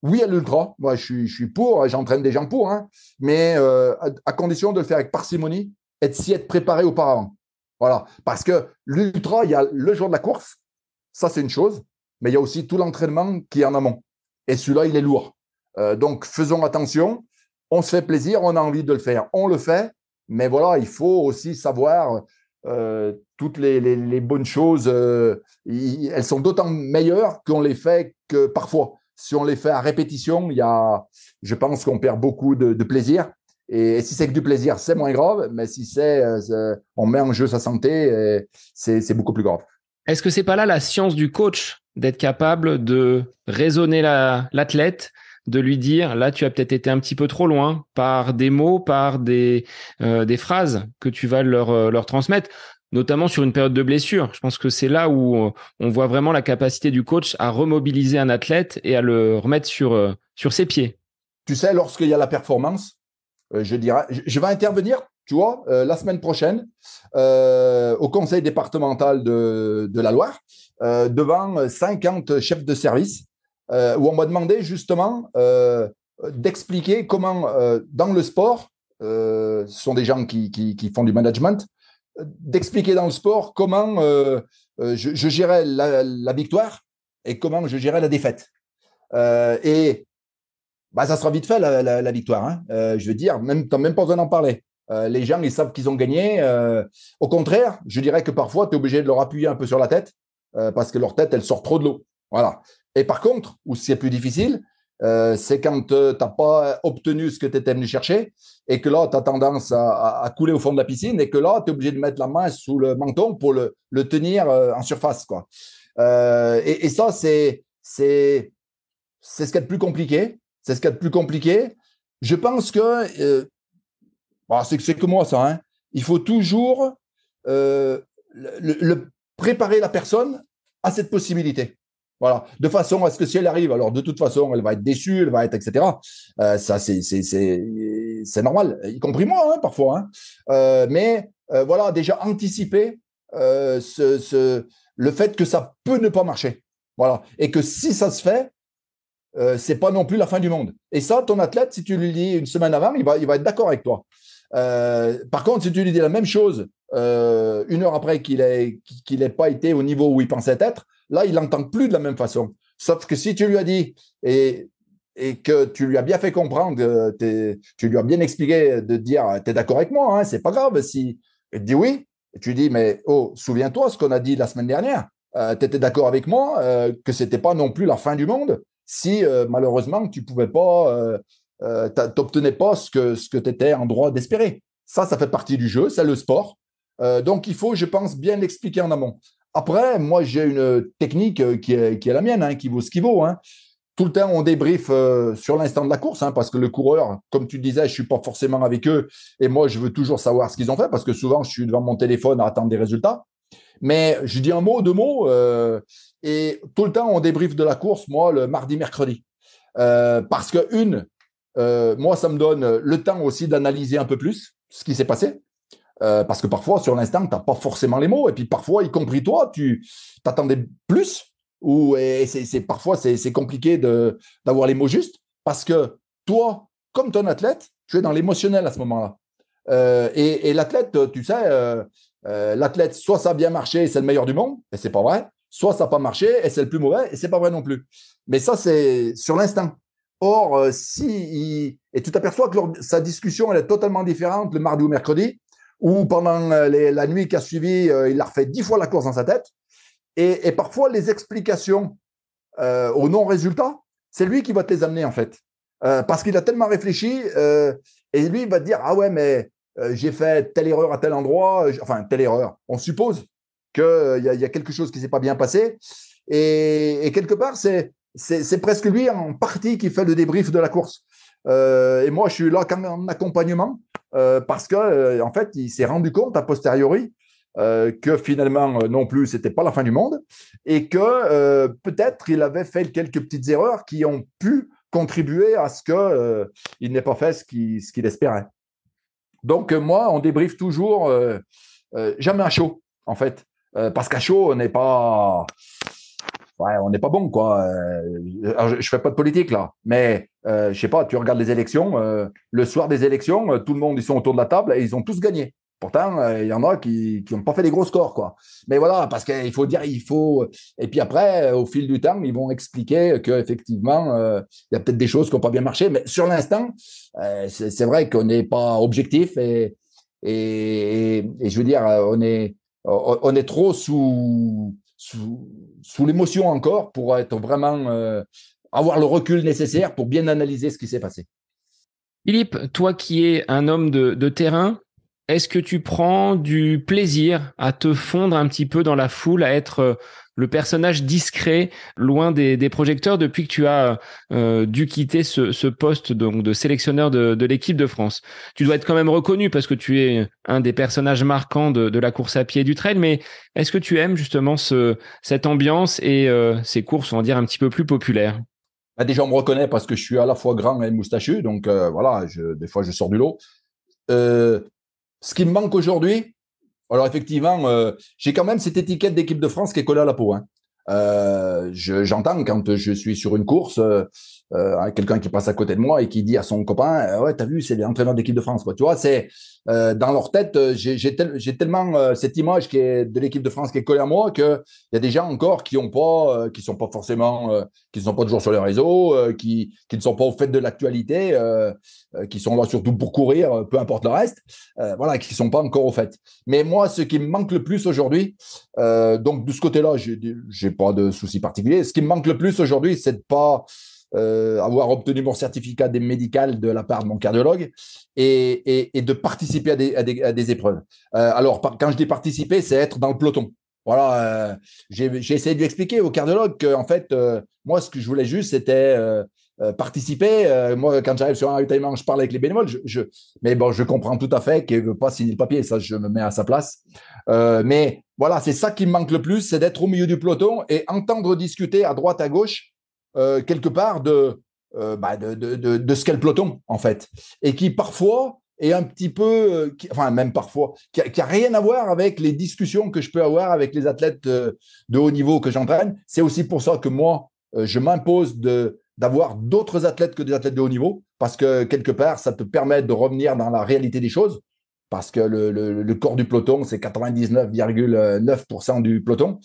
oui, à l'ultra, moi, je suis pour, j'entraîne des gens pour, hein, mais à condition de le faire avec parcimonie et de s'y être préparé auparavant. Voilà, parce que l'ultra, il y a le jour de la course, ça c'est une chose, mais il y a aussi tout l'entraînement qui est en amont. Et celui-là, il est lourd. Donc, faisons attention, on se fait plaisir, on a envie de le faire, on le fait, mais voilà, il faut aussi savoir... toutes les bonnes choses, elles sont d'autant meilleures qu'on les fait que parfois. Si on les fait à répétition, je pense qu'on perd beaucoup de plaisir. Et si c'est que du plaisir, c'est moins grave. Mais si on met en jeu sa santé, c'est beaucoup plus grave. Est-ce que c'est pas là la science du coach, d'être capable de raisonner l'athlète, de lui dire là tu as peut-être été un petit peu trop loin par des mots, par des phrases que tu vas leur transmettre, notamment sur une période de blessure. Je pense que c'est là où on voit vraiment la capacité du coach à remobiliser un athlète et à le remettre sur ses pieds. Tu sais, lorsqu'il y a la performance, je dirais, je vais intervenir, tu vois, la semaine prochaine au conseil départemental de la Loire devant 50 chefs de service où on m'a demandé justement d'expliquer comment dans le sport, ce sont des gens qui font du management, d'expliquer dans le sport comment je gérais la victoire et comment je gérais la défaite. Et ça sera vite fait la victoire. Hein. Je veux dire, tu n'as même pas besoin d'en parler. Les gens, ils savent qu'ils ont gagné. Au contraire, je dirais que parfois, tu es obligé de leur appuyer un peu sur la tête parce que leur tête, elle sort trop de l'eau. Voilà. Et par contre, où c'est plus difficile, c'est quand tu n'as pas obtenu ce que tu étais venu chercher et que là, tu as tendance à couler au fond de la piscine et que là, tu es obligé de mettre la main sous le menton pour le tenir en surface, quoi. Et ça, c'est ce qu'il y a de plus compliqué. C'est ce qu'il y a de plus compliqué. Je pense que c'est que moi, ça. Hein. Il faut toujours préparer la personne à cette possibilité. Voilà. De façon à ce que si elle arrive, alors de toute façon, elle va être déçue, elle va être, etc. Ça, c'est normal, y compris moi, hein, parfois. Hein. Mais voilà, déjà anticiper le fait que ça peut ne pas marcher. Voilà. Et que si ça se fait, c'est pas non plus la fin du monde. Et ça, ton athlète, si tu lui dis une semaine avant, il va être d'accord avec toi. Par contre, si tu lui dis la même chose une heure après qu'il n'ait pas été au niveau où il pensait être, là, il n'entend plus de la même façon. Sauf que si tu lui as dit et que tu lui as bien fait comprendre, tu lui as bien expliqué de dire, tu es d'accord avec moi, hein, c'est pas grave. Si il te dit oui, Tu dis, mais oh, souviens-toi ce qu'on a dit la semaine dernière. Tu étais d'accord avec moi que ce n'était pas non plus la fin du monde si malheureusement tu pouvais pas, t'obtenais pas ce que tu étais en droit d'espérer. Ça fait partie du jeu, c'est le sport. Donc il faut, je pense, bien l'expliquer en amont. Après, moi, j'ai une technique qui est la mienne, hein, qui vaut ce qui vaut. Hein. Tout le temps, on débriefe sur l'instant de la course, hein, parce que le coureur, comme tu disais, je ne suis pas forcément avec eux. Et moi, je veux toujours savoir ce qu'ils ont fait, parce que souvent, je suis devant mon téléphone à attendre des résultats. Mais je dis un mot, deux mots, et tout le temps, on débriefe de la course, moi, le mardi, mercredi. Parce que, moi, ça me donne le temps aussi d'analyser un peu plus ce qui s'est passé. Parce que parfois, sur l'instant, tu n'as pas forcément les mots. Et puis parfois, y compris toi, tu t'attendais plus. Parfois, c'est compliqué d'avoir les mots justes. Parce que toi, comme ton athlète, tu es dans l'émotionnel à ce moment-là. Et l'athlète, tu sais, l'athlète, soit ça a bien marché et c'est le meilleur du monde, et c'est pas vrai. Soit ça n'a pas marché et c'est le plus mauvais, et c'est pas vrai non plus. Mais ça, c'est sur l'instant. Or, et tu t'aperçois que sa discussion, elle est totalement différente le mardi ou mercredi, ou pendant la nuit qui a suivi, il a refait 10 fois la course dans sa tête. Et parfois, les explications au non-résultat, c'est lui qui va te les amener, en fait. Parce qu'il a tellement réfléchi, et lui, il va te dire, ah ouais, mais j'ai fait telle erreur à tel endroit, enfin, telle erreur. On suppose qu'il y a quelque chose qui ne s'est pas bien passé. Et quelque part, c'est presque lui, en partie, qui fait le débrief de la course. Et moi, je suis là comme en accompagnement, parce que en fait, il s'est rendu compte a posteriori que finalement non plus, c'était pas la fin du monde, et que peut-être il avait fait quelques petites erreurs qui ont pu contribuer à ce que il n'ait pas fait ce qu'il espérait. Donc moi, on débriefe toujours, jamais à chaud, en fait, parce qu'à chaud, on n'est pas bon, quoi. Je fais pas de politique là, mais je sais pas, tu regardes les élections, le soir des élections, tout le monde, ils sont autour de la table et ils ont tous gagné. Pourtant, il y en a qui n'ont pas fait des gros scores, quoi. Mais voilà, parce qu'il faut dire, et puis après, au fil du temps, ils vont expliquer qu'effectivement, il y a peut-être des choses qui n'ont pas bien marché, mais sur l'instant, c'est vrai qu'on n'est pas objectif et je veux dire, on est trop sous l'émotion encore pour être vraiment avoir le recul nécessaire pour bien analyser ce qui s'est passé. Philippe, toi qui es un homme de terrain, est-ce que tu prends du plaisir à te fondre un petit peu dans la foule, à être le personnage discret, loin des projecteurs depuis que tu as dû quitter ce poste donc, de sélectionneur de l'équipe de France? Tu dois être quand même reconnu parce que tu es un des personnages marquants de la course à pied et du trail, mais est-ce que tu aimes justement cette ambiance et ces courses, on va dire, un petit peu plus populaires? Déjà, on me reconnaît parce que je suis à la fois grand et moustachu, donc voilà, des fois je sors du lot. Ce qui me manque aujourd'hui, alors effectivement, j'ai quand même cette étiquette d'équipe de France qui est collée à la peau. Hein. J'entends quand je suis sur une course, quelqu'un qui passe à côté de moi et qui dit à son copain, ouais, t'as vu, c'est l'entraîneur d'équipe de France. Quoi. Tu vois, c'est dans leur tête, j'ai tellement cette image qui est de l'équipe de France qui est collée à moi que il y a des gens encore qui ont pas, qui sont pas forcément, qui sont pas toujours sur les réseaux, qui ne sont pas au fait de l'actualité, qui sont là surtout pour courir, peu importe le reste, voilà, qui sont pas encore au fait. Mais moi, ce qui me manque le plus aujourd'hui, donc de ce côté-là, j'ai pas de souci particulier. Ce qui me manque le plus aujourd'hui, c'est de pas avoir obtenu mon certificat médical de la part de mon cardiologue et de participer à des épreuves. Alors, quand je dis participer, c'est être dans le peloton. Voilà, j'ai essayé de lui expliquer au cardiologue que, en fait, moi, ce que je voulais juste, c'était participer. Moi, quand j'arrive sur un ravitaillement, je parle avec les bénévoles, mais bon, je comprends tout à fait qu'il ne veut pas signer le papier, ça, je me mets à sa place. Mais voilà, c'est ça qui me manque le plus, c'est d'être au milieu du peloton et entendre discuter à droite, à gauche, quelque part de ce qu'est le peloton, en fait. Et qui, parfois, est un petit peu, enfin, même parfois, qui a rien à voir avec les discussions que je peux avoir avec les athlètes de haut niveau que j'entraîne. C'est aussi pour ça que moi, je m'impose d'avoir d'autres athlètes que des athlètes de haut niveau, parce que quelque part, ça te permet de revenir dans la réalité des choses, parce que le corps du peloton, c'est 99,9% du peloton.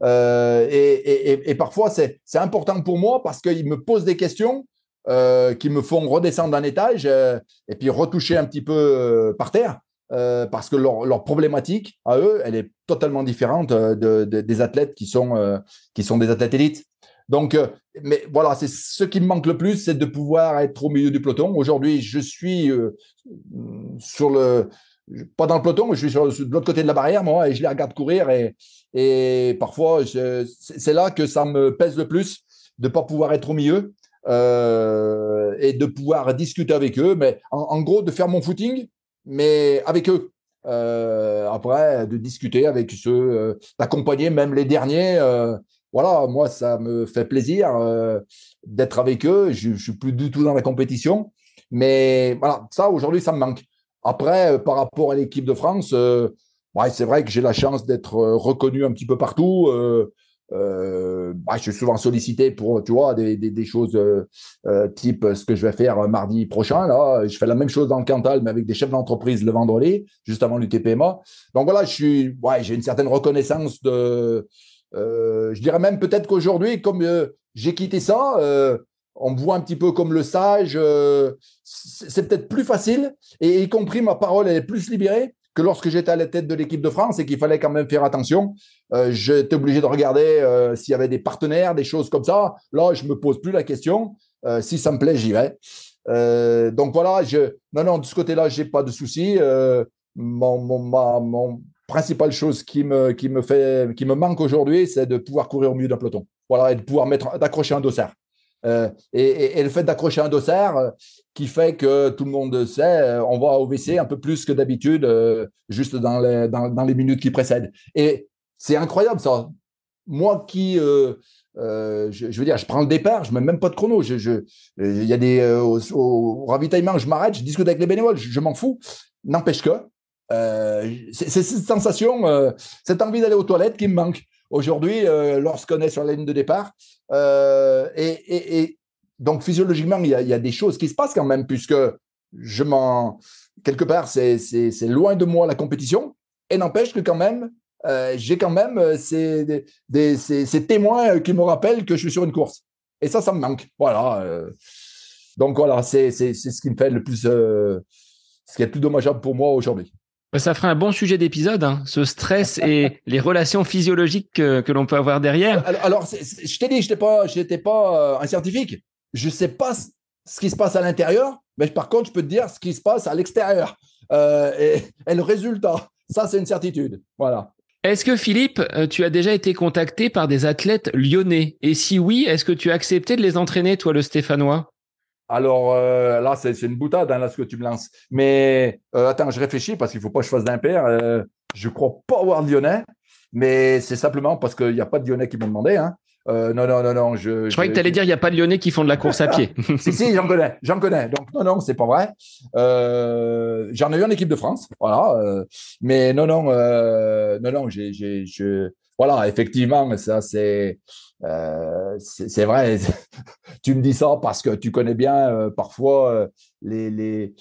Et parfois, c'est important pour moi parce qu'ils me posent des questions qui me font redescendre d'un étage et puis retoucher un petit peu par terre. parce que leur problématique à eux, elle est totalement différente des athlètes qui sont des athlètes élites. Donc, mais voilà, c'est ce qui me manque le plus, c'est de pouvoir être au milieu du peloton. Aujourd'hui, je suis pas dans le peloton, je suis de l'autre côté de la barrière, moi, et je les regarde courir. Et parfois, c'est là que ça me pèse le plus de ne pas pouvoir être au milieu et de pouvoir discuter avec eux. Mais en gros, de faire mon footing, mais avec eux. Après, de discuter avec ceux, d'accompagner même les derniers. Voilà, moi, ça me fait plaisir d'être avec eux. Je ne suis plus du tout dans la compétition. Mais voilà, ça, aujourd'hui, ça me manque. Après, par rapport à l'équipe de France, ouais, c'est vrai que j'ai la chance d'être reconnu un petit peu partout. Je suis souvent sollicité pour, tu vois, des choses type ce que je vais faire mardi prochain. Là, je fais la même chose dans le Cantal, mais avec des chefs d'entreprise le vendredi, juste avant l'UTPMA. Donc voilà, j'ai une certaine reconnaissance je dirais même peut-être qu'aujourd'hui, comme j'ai quitté ça, on me voit un petit peu comme le sage. C'est peut-être plus facile, et y compris ma parole elle est plus libérée que lorsque j'étais à la tête de l'équipe de France et qu'il fallait quand même faire attention. J'étais obligé de regarder s'il y avait des partenaires, des choses comme ça. Là, je me pose plus la question. Si ça me plaît, j'y vais. Donc voilà, non, de ce côté-là, j'ai pas de souci. Mon principale chose qui me manque aujourd'hui, c'est de pouvoir courir au milieu d'un peloton. Voilà, et de pouvoir d'accrocher un dossard. Et le fait d'accrocher un dossard qui fait que tout le monde sait, on va au WC un peu plus que d'habitude, juste dans les minutes qui précèdent. Et c'est incroyable ça. Moi qui, je veux dire, je prends le départ, je ne mets même pas de chrono. Il y a au ravitaillement, je m'arrête, je discute avec les bénévoles, je m'en fous. N'empêche que c'est cette sensation, cette envie d'aller aux toilettes qui me manque aujourd'hui lorsqu'on est sur la ligne de départ. Et donc, physiologiquement, il y a des choses qui se passent quand même, puisque quelque part, c'est loin de moi la compétition. Et n'empêche que quand même, j'ai quand même ces témoins qui me rappellent que je suis sur une course. Et ça me manque. Voilà. Donc, voilà, c'est ce qui me fait le plus, ce qui est le plus dommageable pour moi aujourd'hui. Ça ferait un bon sujet d'épisode, hein, ce stress et les relations physiologiques que l'on peut avoir derrière. Alors je t'ai dit, je n'étais pas un scientifique. Je ne sais pas ce qui se passe à l'intérieur, mais par contre, je peux te dire ce qui se passe à l'extérieur. Et le résultat, ça, c'est une certitude. Voilà. Est-ce que Philippe, tu as déjà été contacté par des athlètes lyonnais? Et si oui, est-ce que tu as accepté de les entraîner, toi, le Stéphanois? Alors là, c'est une boutade, hein, là, ce que tu me lances. Mais attends, je réfléchis parce qu'il ne faut pas que je fasse d'impair. Je ne crois pas avoir de Lyonnais, mais c'est simplement parce qu'il n'y a pas de Lyonnais qui m'ont demandé. Hein. Non. Je croyais que tu allais dire il n'y a pas de Lyonnais qui font de la course à pied. Si, j'en connais. Donc, non, c'est pas vrai. J'en ai eu en équipe de France, voilà. Mais non, voilà, effectivement, ça, c'est vrai. Tu me dis ça parce que tu connais bien parfois les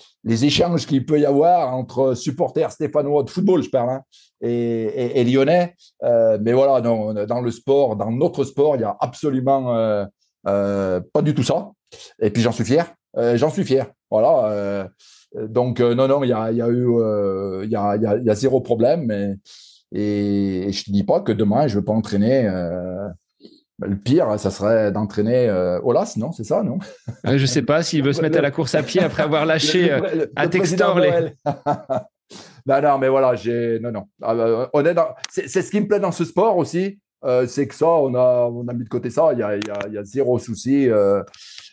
échanges qu'il peut y avoir entre supporters stéphanois de football, je parle, hein, et lyonnais. Mais voilà, non, dans le sport, dans notre sport, il n'y a absolument pas du tout ça. Et puis j'en suis fier. Voilà. Donc non, il y a zéro problème. Et je te dis pas que demain je vais pas entraîner. Le pire, ça serait d'entraîner Olas, non? C'est ça, non? Je sais pas s'il veut se mettre à la course à pied après avoir lâché à Textor les. Non, mais voilà, c'est ce qui me plaît dans ce sport aussi, c'est que ça, on a mis de côté ça, il y a zéro souci.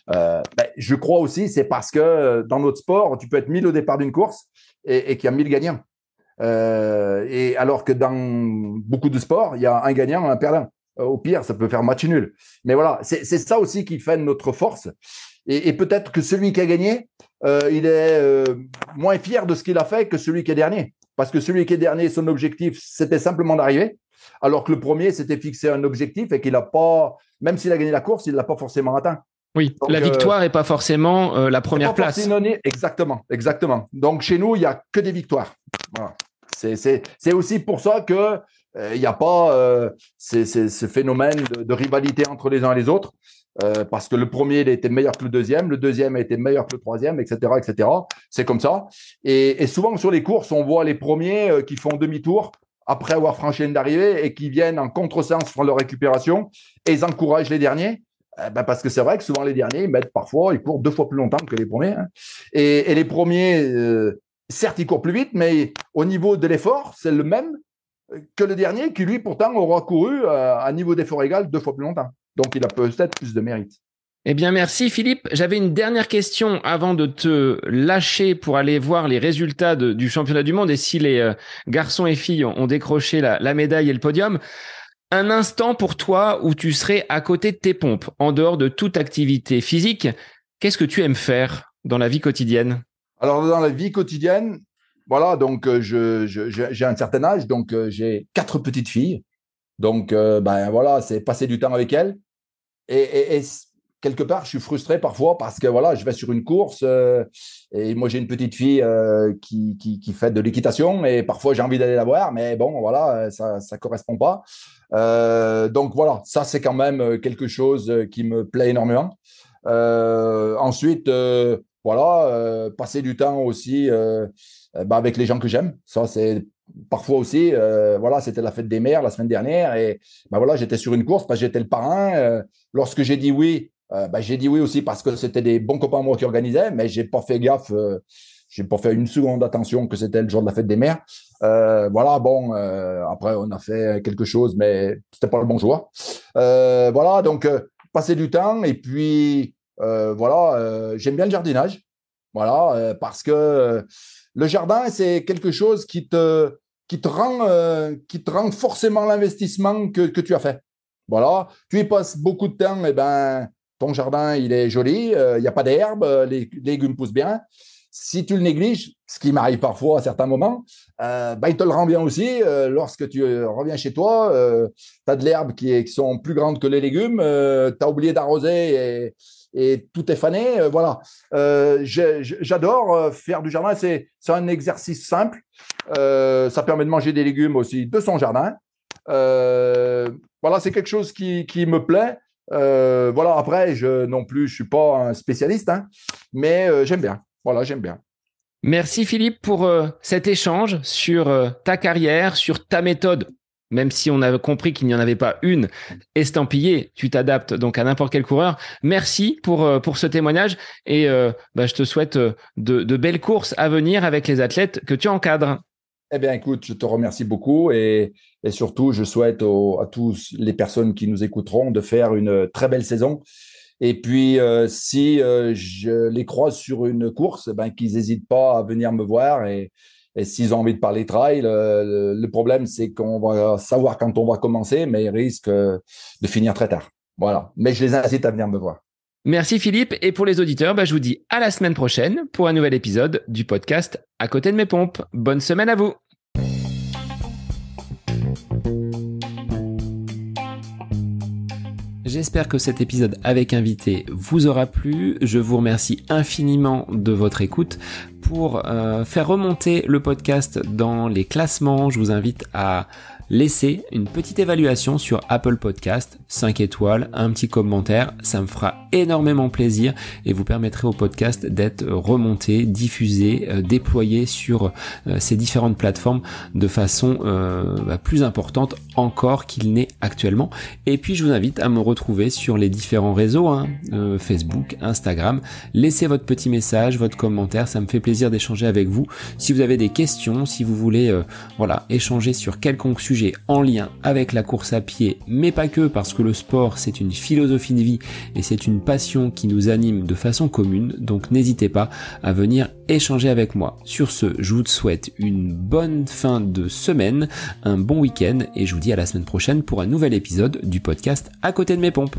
Je crois aussi, c'est parce que dans notre sport, tu peux être 1000 au départ d'une course et qu'il y a 1000 gagnants. Et alors que dans beaucoup de sports, il y a un gagnant, un perdant. Au pire, ça peut faire match nul. Mais voilà, c'est ça aussi qui fait notre force. Et peut-être que celui qui a gagné, il est moins fier de ce qu'il a fait que celui qui est dernier. Parce que celui qui est dernier, son objectif, c'était simplement d'arriver. Alors que le premier s'était fixé un objectif et qu'il n'a pas, même s'il a gagné la course, il ne l'a pas forcément atteint. Oui, donc, la victoire n'est pas forcément la première place. Exactement. Donc chez nous, il n'y a que des victoires. Voilà. C'est aussi pour ça que il n'y a pas ce phénomène de rivalité entre les uns et les autres. parce que le premier il a été meilleur que le deuxième a été meilleur que le troisième, etc., etc. C'est comme ça. Et souvent sur les courses, on voit les premiers qui font demi-tour après avoir franchi une d'arrivée et qui viennent en contresens sur leur récupération et ils encouragent les derniers. Parce que c'est vrai que souvent les derniers, ils courent 2 fois plus longtemps que les premiers. Hein. Et les premiers, certes, ils courent plus vite, mais au niveau de l'effort, c'est le même que le dernier qui, lui, pourtant, aura couru à un niveau d'effort égal 2 fois plus longtemps. Donc, il a peut-être plus de mérite. Eh bien, merci Philippe. J'avais une dernière question avant de te lâcher pour aller voir les résultats du championnat du monde et si les garçons et filles ont décroché la médaille et le podium. Un instant pour toi où tu serais à côté de tes pompes, en dehors de toute activité physique. Qu'est-ce que tu aimes faire dans la vie quotidienne? Alors, dans la vie quotidienne, voilà, donc j'ai un certain âge, donc j'ai 4 petites filles. Donc, voilà, c'est passer du temps avec elles. Et quelque part, je suis frustré parfois parce que voilà, je vais sur une course et moi j'ai une petite fille qui fait de l'équitation et parfois j'ai envie d'aller la voir, mais bon, voilà, ça correspond pas. Donc voilà, ça c'est quand même quelque chose qui me plaît énormément. Ensuite, passer du temps aussi avec les gens que j'aime. Ça c'est parfois aussi, c'était la fête des mères la semaine dernière et j'étais sur une course parce que j'étais le parrain. Lorsque j'ai dit oui, j'ai dit oui aussi parce que c'était des bons copains moi qui organisaient, mais j'ai pas fait gaffe, j'ai pas fait une seconde attention que c'était le jour de la fête des mères. Après on a fait quelque chose, mais c'était pas le bon jour. Donc passer du temps et puis j'aime bien le jardinage. Parce que le jardin, c'est quelque chose qui te rend forcément l'investissement que tu as fait. Voilà, tu y passes beaucoup de temps, ton jardin, il est joli, il n'y a pas d'herbe, les légumes poussent bien. Si tu le négliges, ce qui m'arrive parfois à certains moments, il te le rend bien aussi. Lorsque tu reviens chez toi, tu as de l'herbe qui sont plus grandes que les légumes, tu as oublié d'arroser et tout est fané. J'adore faire du jardin. C'est un exercice simple. Ça permet de manger des légumes aussi de son jardin. C'est quelque chose qui me plaît. Après, je suis pas un spécialiste, hein, mais j'aime bien. J'aime bien. Merci Philippe pour cet échange sur ta carrière, sur ta méthode. Même si on a compris qu'il n'y en avait pas une estampillée, tu t'adaptes donc à n'importe quel coureur. Merci pour ce témoignage et je te souhaite de belles courses à venir avec les athlètes que tu encadres. Eh bien, écoute, je te remercie beaucoup et surtout, je souhaite à tous les personnes qui nous écouteront de faire une très belle saison. Et puis, si je les croise sur une course, qu'ils n'hésitent pas à venir me voir et s'ils ont envie de parler trail, le problème, c'est qu'on va savoir quand on va commencer, mais ils risquent de finir très tard. Voilà. Mais je les incite à venir me voir. Merci Philippe. Et pour les auditeurs, je vous dis à la semaine prochaine pour un nouvel épisode du podcast À côté de mes pompes. Bonne semaine à vous. J'espère que cet épisode avec invité vous aura plu. Je vous remercie infiniment de votre écoute. Pour faire remonter le podcast dans les classements, je vous invite à laisser une petite évaluation sur Apple Podcast, 5 étoiles, un petit commentaire, ça me fera énormément plaisir et vous permettrez au podcast d'être remonté, diffusé, déployé sur ces différentes plateformes de façon plus importante encore qu'il n'est actuellement. Et puis je vous invite à me retrouver sur les différents réseaux, Facebook, Instagram. Laissez votre petit message, votre commentaire, ça me fait plaisir d'échanger avec vous. Si vous avez des questions, si vous voulez échanger sur quelconque sujet en lien avec la course à pied, mais pas que, parce que le sport c'est une philosophie de vie et c'est une passion qui nous anime de façon commune, donc n'hésitez pas à venir échanger avec moi. Sur ce, je vous souhaite une bonne fin de semaine, un bon week-end et je vous dis à la semaine prochaine pour un nouvel épisode du podcast À côté de mes pompes.